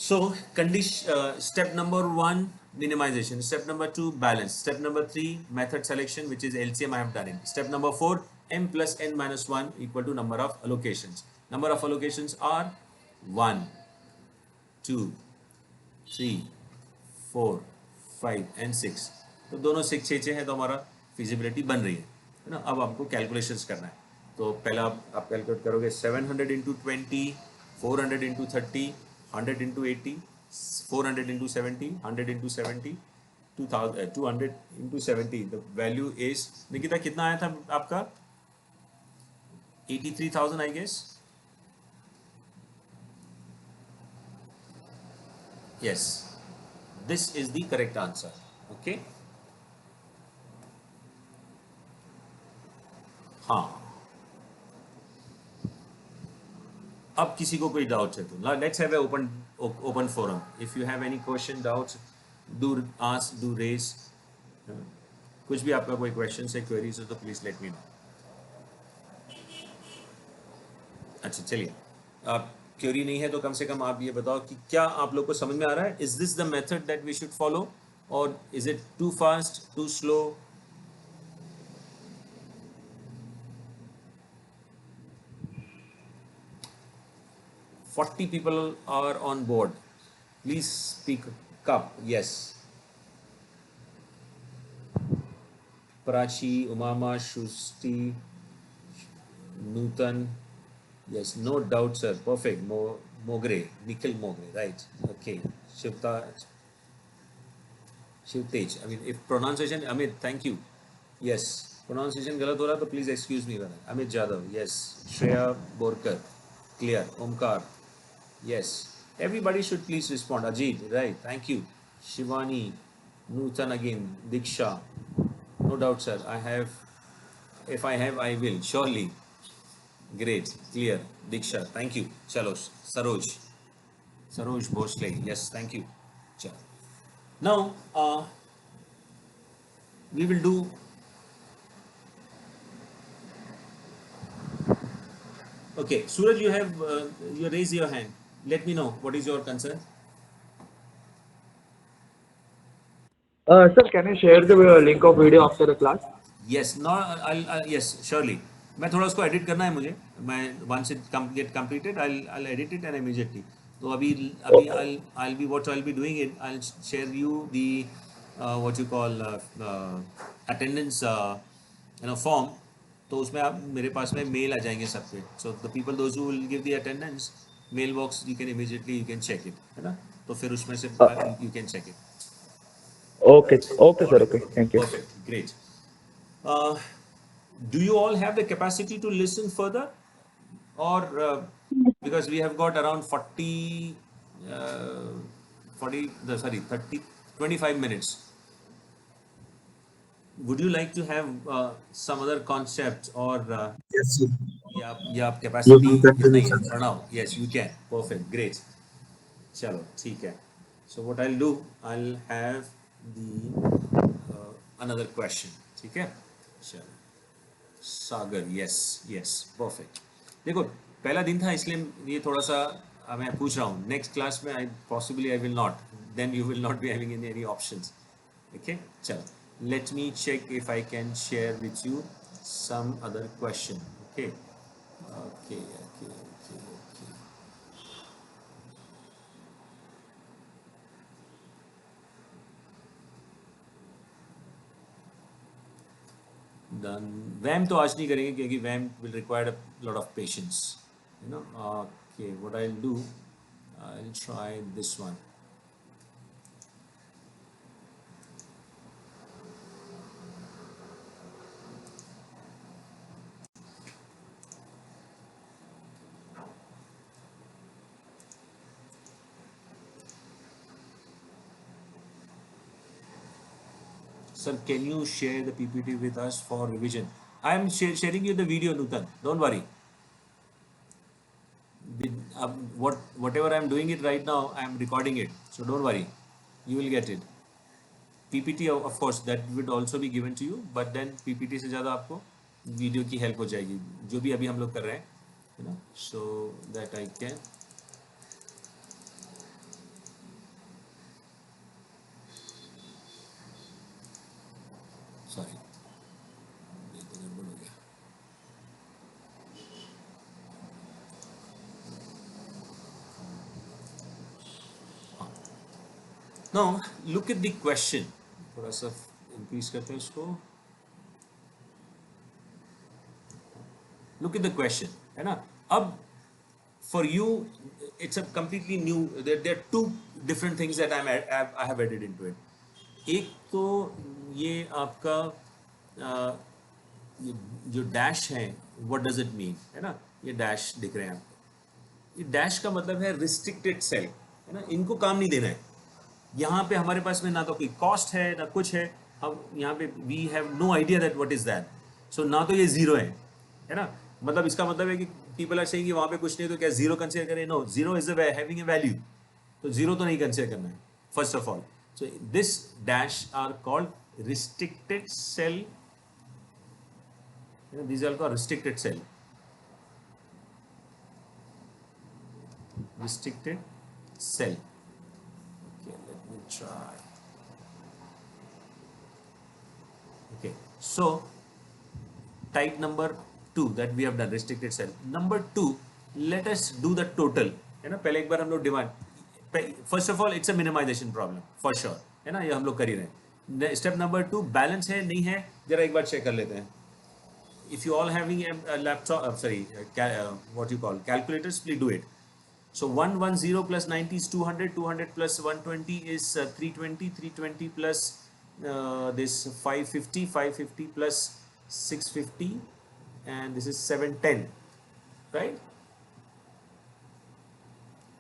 So condition step number 1 minimization, step number 2 balance, step number 3 method selection, which is LCM I have done it. Step number 4 m plus n minus 1 equal to number of allocations. Number of allocations are 1 2 3 4 5 and 6. तो दोनों 6 6 है, तो हमारा feasibility बन रही है ना. अब आपको कैलकुलेशंस करना है. तो पहला आप कैलकुलेट करोगे 700 into 20, 400 into 30, 100 into 80, 400 into 70, 100 into 70, 200 into 70. The value is, Nikita कितना आया था आपका? 83,000 I guess. Yes, this is the correct answer. Okay. हाँ, अब किसी को कोई डाउट है तो let's have a open forum. If you have any question, doubts, do ask, do raise. कुछ भी आपका कोई क्वेश्चन है, क्वेरीज हो, तो प्लीज लेट मी नो. अच्छा चलिए, आप क्वेरी नहीं है तो कम से कम आप ये बताओ कि क्या आप लोग को समझ में आ रहा है. Is this the method that we should follow, और is it too fast, too slow? Forty people are on board. Please speak up. Yes. Prachi, Umama, Shusti, Nutan. Yes, no doubt, sir. Perfect. Mogre, Nikhil Mogre, right? Okay. Shivtej. I mean, if pronunciation, Amit, thank you. Yes. Pronunciation गलत हो रहा तो please excuse me. Amit Jadhav. Yes. Shreya Borkar. Clear. Omkar. Yes. Everybody should please respond. Ajit, right? Thank you. Shivani, Nutan again. Diksha. No doubt, sir. I have. If I have, I will. Surely. Great. Clear. Diksha. Thank you. Chalo. Saroj. Saroj Bhosle. Yes. Thank you. Chalo. Now, we will do. Okay. Suraj, you have. You raise your hand. Let me know what is your concern. Sir, can you share the link of video after the class? Yes, no, I'll yes, surely. मैं थोड़ा उसको edit करना है मुझे. मैं once it get completed, I'll edit it and immediately. तो अभी I'll be what I'll be doing it. I'll share you the what you call attendance form. तो उसमें आप मेरे पास में मेल आ जाएंगे सबके. So the people those who will give the attendance, mailbox you can immediately you can check it, है ना. तो फिर उसमें से you can check it. Okay, okay, sir. Okay, thank you. Perfect, great. Do you all have the capacity to listen further, or because we have got around 40 sorry 30 25 minutes, would you like to have some other concept, or Yes, sir. yeah You capacity can is continue, nahi sir. for now? Yes, you can. Perfect, great. Chalo, theek hai. So what I'll do, I'll have the another question. ठीक है. चलो. सागर, yes, yes, perfect. देखो, पहला दिन था इसलिए ये थोड़ा सा मैं पूछ रहा हूँ. नेक्स्ट क्लास में I will not. Then you will not be having any options. Okay, चलो. Let me check if I can share with you some other question. Okay, okay. Done. WAM तो आज नहीं करेंगे क्योंकि WAM will require a lot of patience. You know. Okay, what I'll do, I'll try this one. Sir, can you share the PPT with us for revision? I am sharing you the video, Nutan. Don't worry. Whatever I am doing it right now, I am recording it. So don't worry. You will get it. PPT, of course, that would also be given to you. But then PPT से ज़्यादा आपको video की help हो जाएगी. जो भी अभी हम लोग कर रहे हैं, you know, so that I can. Sorry ये तो गड़बड़ हो गया. Now look at the question. थोड़ा सा इंक्रीज करते हैं इसको. Look at the question, है ना. अब for you it's a completely new. There are two different things that I have added into it. एक तो ये आपका ये जो डैश है what does it mean, है ना. ये डैश दिख रहे हैं आपको. ये डैश का मतलब है रिस्ट्रिक्टेड सेल, है ना. इनको काम नहीं देना है. यहाँ पे हमारे पास में ना तो कोई कॉस्ट है ना कुछ है. हम यहाँ पे we have no idea that what is that. So ना तो ये जीरो है ना. मतलब इसका मतलब है कि पीपल आर सेइंग वहाँ पे कुछ नहीं तो क्या जीरो कंसीडर करें. No, zero is having a value. तो जीरो तो नहीं कंसीडर करना है first of all. So this dash are called restricted cell. These are called restricted cell. Restricted cell. Okay, let me try. Okay, so type number 2 that we have done, restricted cell. Number 2, let us do the total. है ना. पहले एक बार हम लोग divide. First of all it's a minimisation problem for sure, है ना. ये हम लोग कर ही रहे हैं. स्टेप नंबर 2, बैलेंस है नहीं है जरा एक बार चेक कर लेते हैं. If you all having a laptop, what you call calculators, please do it. So 110 plus 90 is 200, 200 plus 120 is 320, 320 plus this 550, 550 plus 650, and this is 710, right?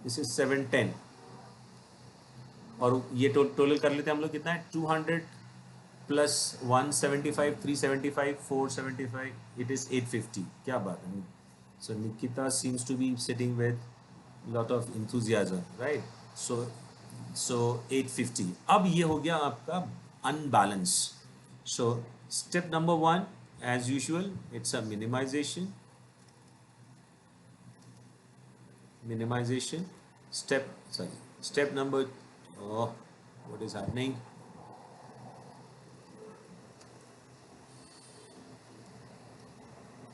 This is 710. और ये टोटल कर लेते हैं हम लोग. कितना है? 200 plus 175, 375, 475, it is 850. क्या बात है. So Nikita seems to be sitting with lot of enthusiasm, right? So 850. अब ये हो गया आपका unbalance. So step number 1, as usual, it's a minimization. Step number, oh, what is happening?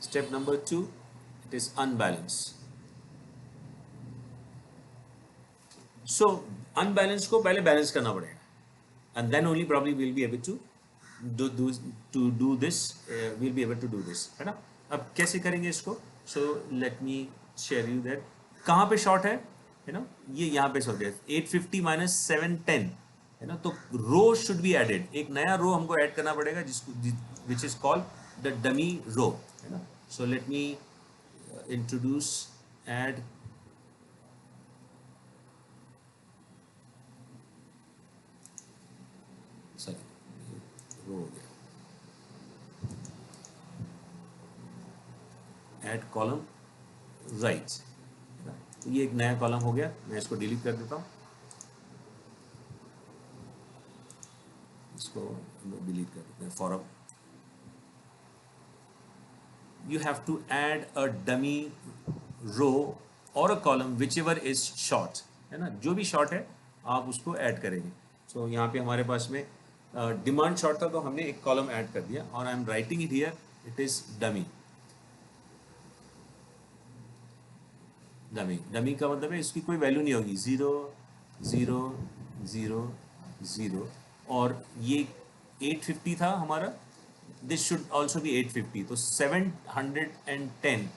Step number 2, it is unbalance. So unbalance को पहले balance करना पड़ेगा, and then only probably we'll be able to do this. We'll be able to do this, है ना. अब कैसे करेंगे इसको? So let me share you that. कहाँ पे short है ना. ये यहाँ पे short है. 850 minus 710, है ना. तो row should be added. एक नया row हमको add करना पड़ेगा जिसको which is called the dummy row, है ना. So let me introduce add row हो गया. Add column right. तो ये एक नया कॉलम हो गया. मैं इसको डिलीट कर देता हूँ. इसको डिलीट कर देते हैं. फॉर अब you have to add a dummy row or a column whichever is short, है ना. जो भी short है आप उसको ऐड करेंगे. So यहाँ पे हमारे पास में डिमांड शॉर्ट था तो हमने एक कॉलम ऐड कर दिया और आई am writing it here. It is dummy. Dummy का मतलब है इसकी कोई वैल्यू नहीं होगी. 0 0 0 0 और ये 850 था हमारा. This should also be 850. तो 710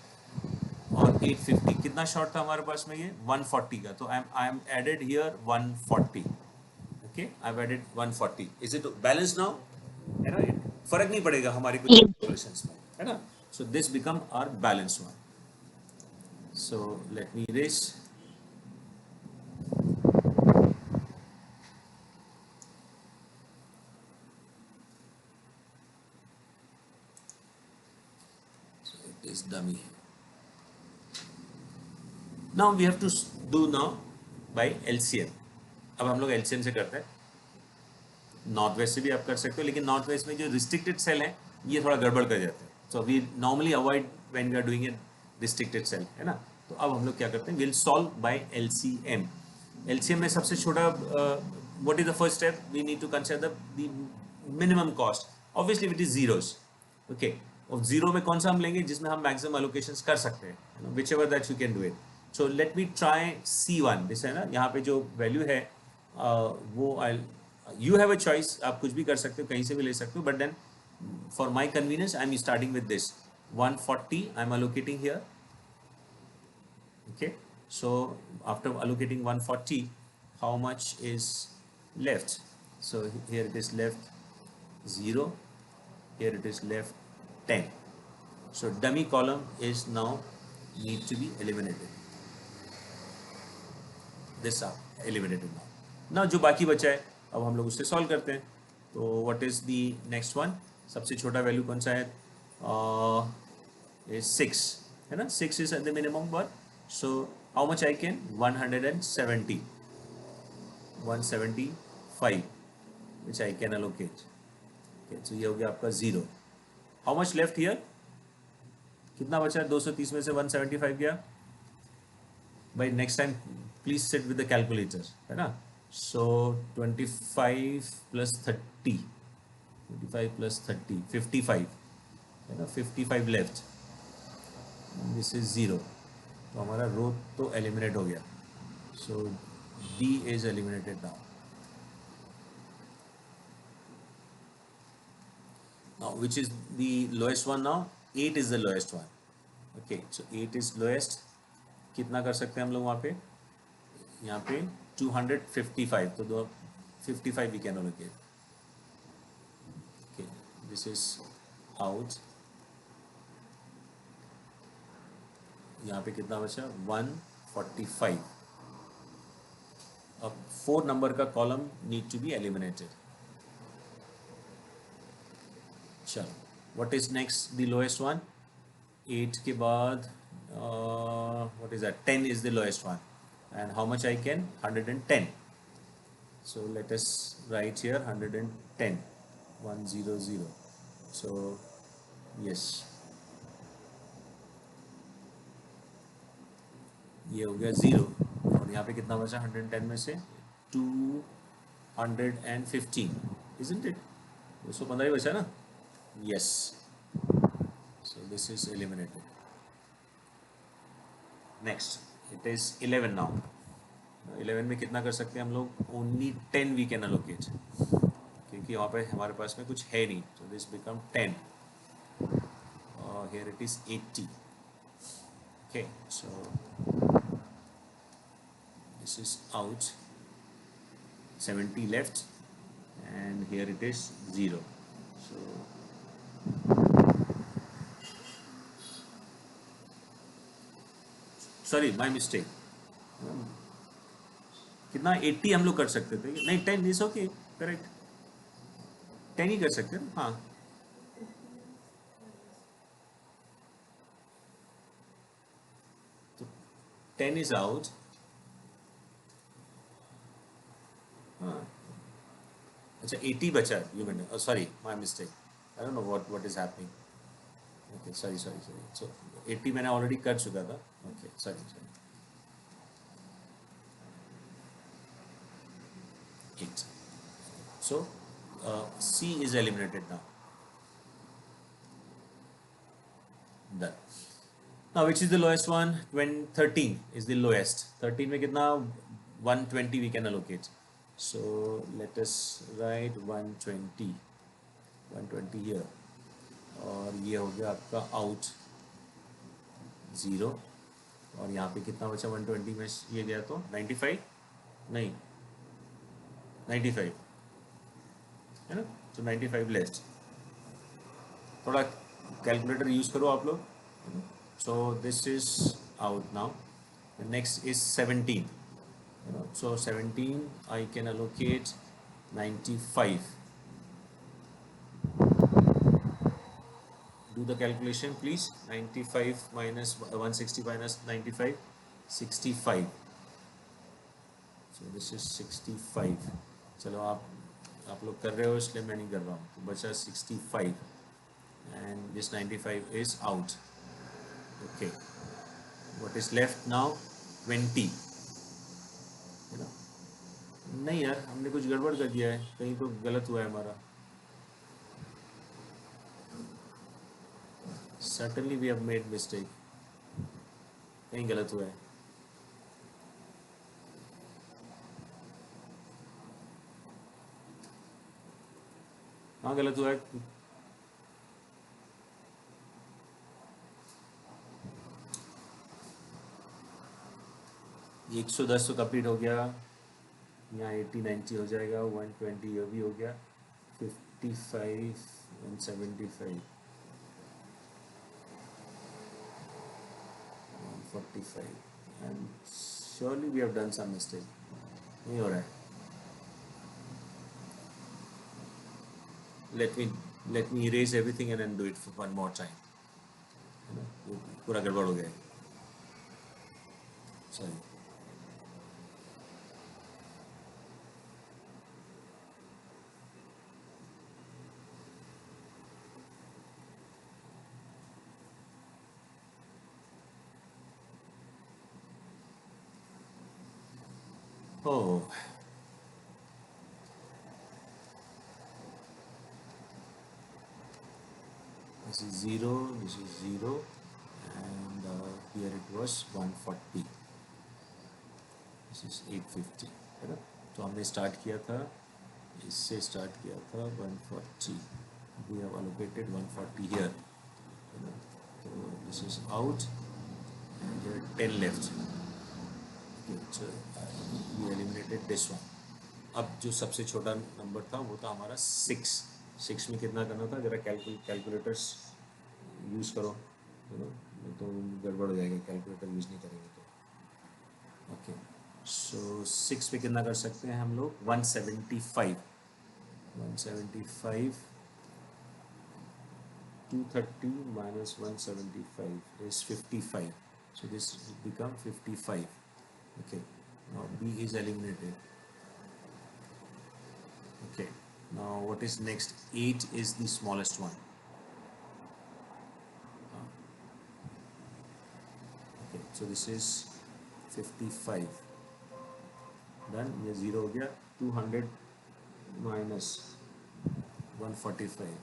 और 850 कितना शॉर्ट था हमारे पास में? ये 140 का. तो I am added here 140. Okay, I have added 140. Is it balance now? है ना. फर्क नहीं पड़ेगा हमारे कुछ कैलकुलेशंस में, है ना. So this become our balance one. So let me erase. So it is dummy. Now we have to do now by LCM. अब हम लोग LCM से करते हैं. नॉर्थ वेस्ट से भी आप कर सकते हो, लेकिन नॉर्थ वेस्ट में जो रिस्ट्रिक्टेड सेल है ये थोड़ा गड़बड़ कर जाते हैं. So we normally avoid when we are doing it restricted cell, है ना. तो अब हम लोग क्या करते हैं? Will solve by LCM. LCM में सबसे छोटा what is the first step? We need to consider the minimum cost. Obviously it is zeros. Okay, और जीरो में कौन सा हम लेंगे जिसमें हम मैक्सिमम एलोकेशंस कर सकते हैं, which ever that you can do it. So let me try C1. This है ना, यहाँ पे जो वैल्यू है वो आई, यू हैव अ चॉइस, आप कुछ भी कर सकते हो, कहीं से भी ले सकते हो, but then for my convenience I am starting with this 140. I am allocating here. Okay, so after allocating 140, how much is left? So here it is left 0, here it is left 10. So dummy column is now need to be eliminated. This are eliminated now. Now जो बाकी बचा है अब हम लोग उससे solve करते हैं. तो what is the next one? सबसे छोटा वैल्यू कौन सा है? is 6 है ना, 6 is at the minimum one. So how much I can? 170, 175 which I can allocate. Okay, so ये हो गया आपका 0. How much left here? कितना बचा है? 230 में से 175 गया. By next time please sit with the calculator, है ना. So 25 plus 30, 25 plus 30, 55 है ना, 55 left. This is 0. तो हमारा रो तो एलिमिनेट हो गया. So D is eliminated now. Now which is the lowest one now? 8 is the lowest one. Okay, so 8 is lowest. कितना कर सकते हैं हम लोग वहाँ पे? यहाँ पे 255, तो 55 we can allocate. Okay, this is out. यहाँ पे कितना बचा? 145. अब 4 नंबर का column need to be eliminated. चलो, what is next the lowest one? 8 के बाद what is that? 10 is the lowest one. And how much I can? 110. So let us write here 110, 100. So yes, ये हो गया 0. और यहाँ पे कितना बचा 110 में से? 215, isn't it? 215 ही बचा ना? Yes. So this is eliminated. Next, it is 11 now. 11 में कितना कर सकते हैं हम लोग? Only 10 we can allocate, क्योंकि वहाँ पे हमारे पास में कुछ है नहीं. So this become 10. Here it is 80. Okay, so this is out. 70 left, and here it is 0. So sorry, my mistake. कितना? 80 हम लोग कर सकते थे. नहीं, 10 is okay, correct. 10 ही कर सकते हैं. हाँ, तो 10 is out. हाँ, अच्छा 80 बचा है. You mean? Sorry, my mistake. I don't know what is happening. Okay, sorry. So 80 मैंने already कर चुका था. Okay, sorry. 8. So C is eliminated now. Done. Now which is the lowest one? 13 is the lowest. 13 में कितना? 120 we can allocate. So let us write 120 here. और ये हो गया आपका आउट 0. और यहाँ पे कितना बचा? 120 में ये गया तो 95, नहीं 95 है ना. तो 95 लेस्ट. थोड़ा कैलकुलेटर यूज करो आप लोग. सो this is out now. Next is 17. So 17 I can allocate 95. Do the calculation please. 95 minus 160 minus 95, 65. So this is 65. चलो आप लोग कर रहे हो इसलिए मैं नहीं कर रहा हूँ. तो बचा 65 and this 95 is out. Okay, what is left now? 20. है ना? नहीं यार, हमने कुछ गड़बड़ कर दिया है, कहीं तो गलत हुआ है हमारा. certainly we have made mistake. कहीं गलत हुआ है. कहाँ गलत हुआ है? 110 तो कंप्लीट हो गया. यहाँ 80 90 हो जाएगा. 120 ये भी हो गया. 55 175 145 and surely we have done some mistake. नहीं हो रहा है. let me erase everything and then do it for one more time. है ना? वो पूरा गड़बड़ हो गया है. Sorry. Oh. This is 0, this is 0, and here it was 140. This is 850, है ना? तो हमने स्टार्ट किया था, इससे स्टार्ट किया था 140. We have allocated 140 here, है ना? तो this is out, and here 10 left. Okay, so we eliminated this one. अब जो सबसे छोटा नंबर था वो था हमारा 6. 6 में कितना करना था? जरा कैलकुलेटर्स यूज़ करो, तो गड़बड़ हो जाएगा. कैलकुलेटर यूज़ नहीं करेंगे तो. ओके, सो 6 पे कितना कर सकते हैं हम लोग? 175. 230 minus 175 is 55. So this will become 55. Okay, now B is eliminated. Okay, now what is next? 8 is the smallest one. Okay, so this is 55. Done. ये 0 हो गया. 200 minus 145.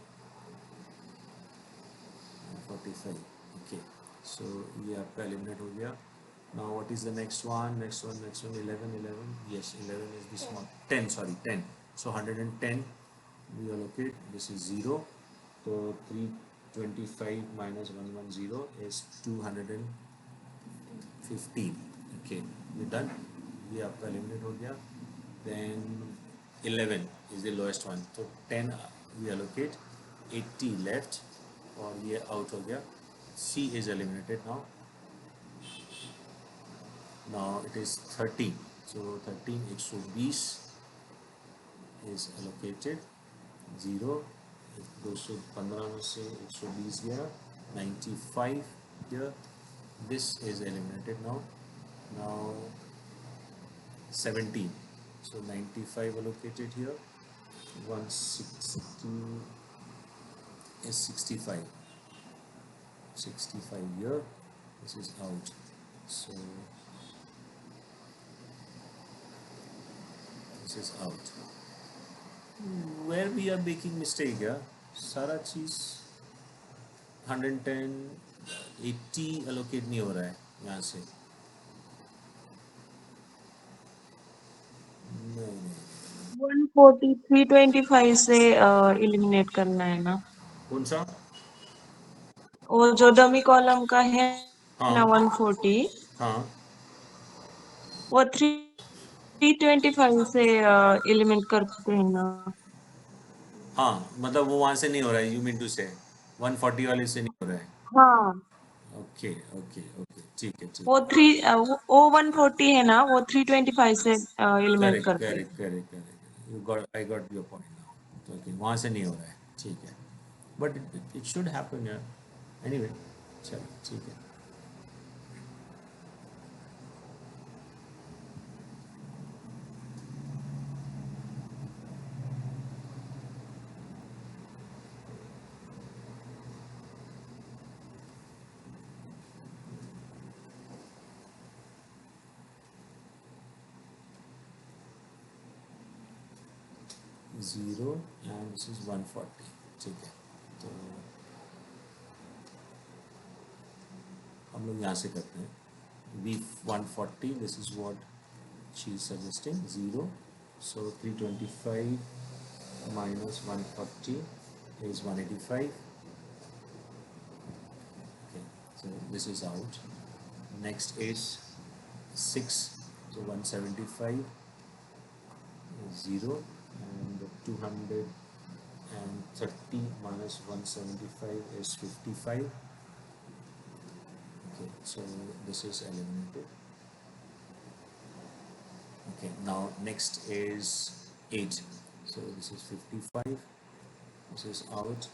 145. Okay, so ये आपका eliminate हो गया. Now what is the next one? Next one 11. Yes, 11 is this one. 10, sorry, 10. So 110 we allocate. This is 0. So 325 minus 110 is 215. Okay, we done. ये आपका eliminate हो गया. Then 11 is the lowest one. So 10 we allocate. 80 left और ये out हो गया. C is eliminated now. Now it is 13. So 13 120 is allocated. 0. 215 में से 120 गया. 95 here. This is eliminated now. Now 17. So 95 allocated here. 160 is 65. 65 here. This is out. So this is out. Where we are making mistake, yeah? सारा चीज 110 80 allocate नहीं हो रहा है यहाँ से. नहीं 140 325 से एलिमिनेट करना है ना. कौन सा? वो जो डमी कॉलम का है हाँ. ना 140, हाँ वो 325 से एलिमिनेट करते हैं ना. हाँ, मतलब वो वहाँ से नहीं हो रहा है. यू मीन टू से 140 वाले से नहीं हो रहा है. हाँ, ओके ओके ओके, ठीक है ठीक वो है. 140 है ना, वो 325 से एलिमिनेट करेक्ट करते हैं. Correct correct correct. You got, I got your point now. Okay, वहाँ से नहीं हो रहा है. ठीक है, बट इट शुड हैपन यार. एनीवे, चलो ठीक है. Zero and this is 140. ठीक है, तो हम लोग यहाँ से करते हैं V140, this is what she is suggesting, 0, so 325 minus 140 is 185. Okay, so this is out. Next is 6, so 175 is 0, and 230 minus 175 is 55. Okay, so this is eliminated. Okay, now next is 8, so this is 55, this is out,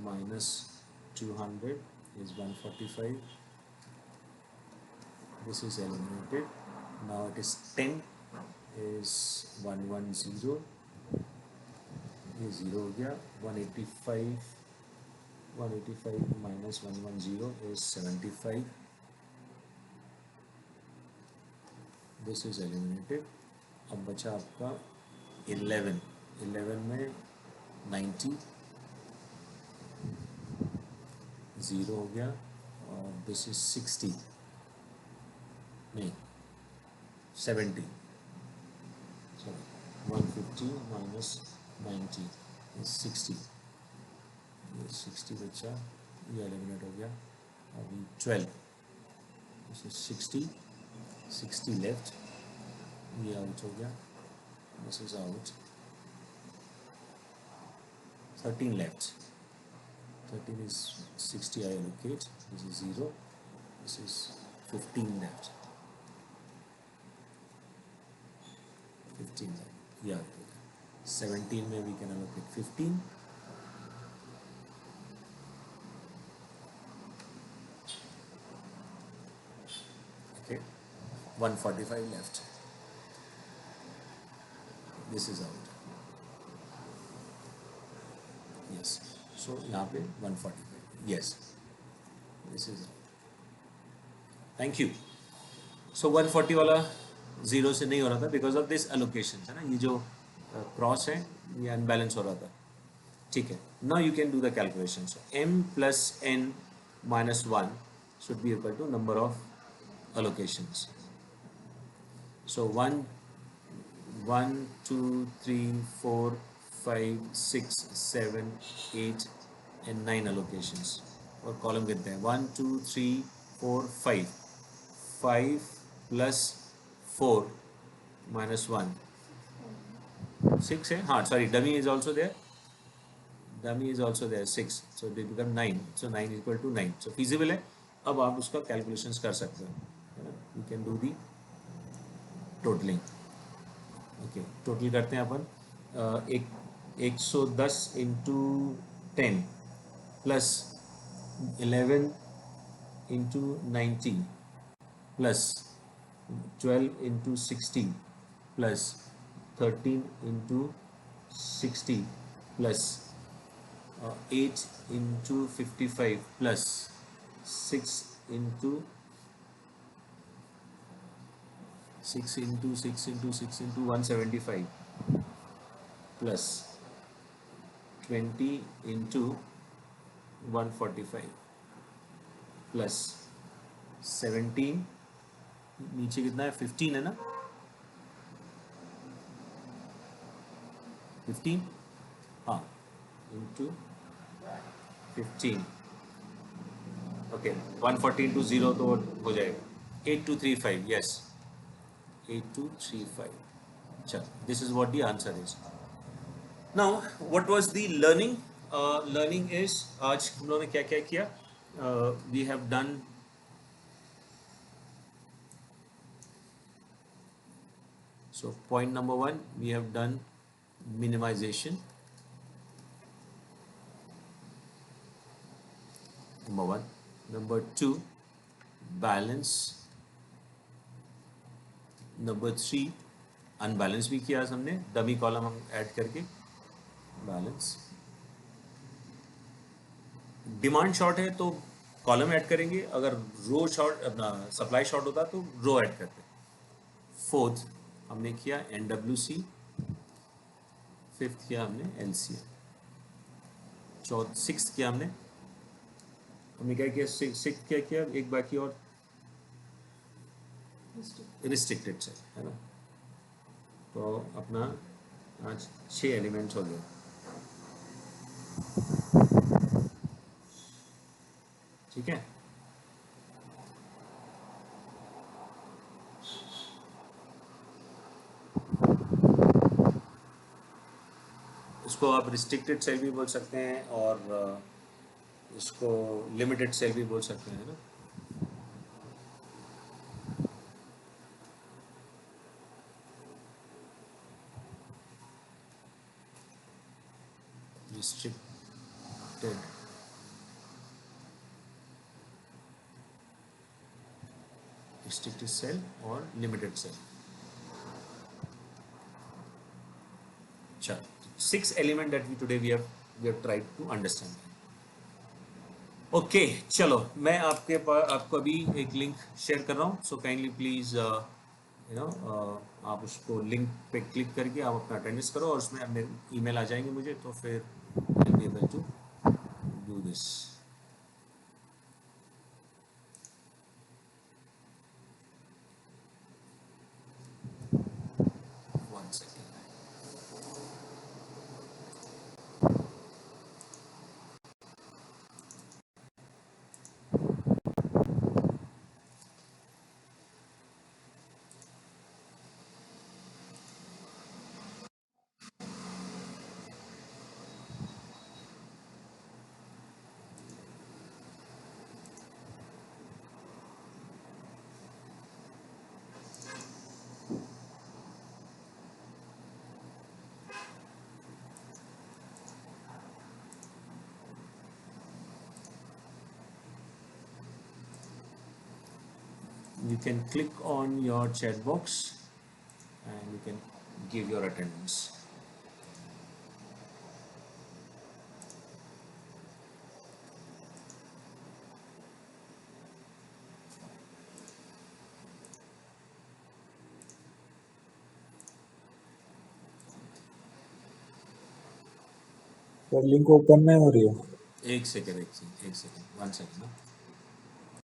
minus 200 is 145, this is eliminated. Now it is 10 is 110, ये 0 हो गया, 185 minus 110 is 75, this is eliminated. अब बचा आपका 11 में 90, 0 हो गया, और this is 60, नहीं 70, sorry, 150 minus 90 is 60, ये 60 बचा, ये eliminate हो गया. अभी 12, this is 60 left, ये out हो गया, this is out, 13 left, 13 is 60 I allocate, this is 0, this is 15 left, 15 left, ये out हो गया. 17 में we can allocate 15, okay, 145 left, this is out, yes, so यहाँ पे 145, yes, this is out. Thank you. So 140 वाला 0 से नहीं हो रहा था because of this allocation, है ना, ये जो क्रॉस है ये अनबैलेंस हो रहा था. ठीक है, now you can do the calculation. So m plus n minus 1 should be equal to number of allocations. So 1, 2, 3, 4, 5, 6, 7, 8 and 9 allocations. और कॉलम कितने हैं? 1, 2, 3, 4, 5. 5 plus 4 minus 1. 6 है? हाँ, sorry, dummy is also there. 6. So they become 9. So 9 is equal to 9. So feasible है. अब आप उसका calculations कर सकते हो. You can do the totaling. Okay, total करते हैं अपन. 110 into 10 plus 11 into 90 plus 12 into 60 plus 13 into 60 plus 8 into 55 plus 6 into 175 plus 20 into 145 plus 17, नीचे कितना है? 15 है ना? 15, हाँ, into 15. Okay, 140 into 0 तो हो जाएगा 8235. Yes, 8235. चल, this is what the answer is. Now, what was the learning? Learning is आज हम लोगों ने क्या क्या किया? We have done so point number 1, we have done minimization. Number 1. Number 2, balance. Number 3, unbalance भी किया हमने, डमी कॉलम हम ऐड करके बैलेंस. डिमांड शॉर्ट है तो कॉलम ऐड करेंगे, अगर रो शॉर्ट अपना सप्लाई शॉर्ट होता तो रो ऐड करते. 4th हमने किया NWC. 5th किया हमने LCM. 6th किया हमने क्या किया? 6th क्या किया? एक बाकी और रिस्ट्रिक्टेड सेल, है ना। तो अपना आज 6 एलिमेंट्स हो गए। ठीक है, इसको आप रिस्ट्रिक्टेड सेल भी बोल सकते हैं और इसको लिमिटेड सेल भी बोल सकते हैं ना। रिस्ट्रिक्टेड रिस्ट्रिक्टेड सेल और लिमिटेड सेल। चलो, 6 element that we today we have tried to understand. Okay, चलो मैं आपके पास आपको अभी एक लिंक शेयर कर रहा हूँ, so kindly please you know आप उसको लिंक पे क्लिक करके आप अपना अटेंडेंस करो और उसमें अपने ईमेल आ जाएंगे मुझे, तो फिर I will be able to do this. One second. You can click on your chat box and you can give your attendance. Sir link open नहीं हो रही है। एक सेकेंड, वन सेकेंड ना।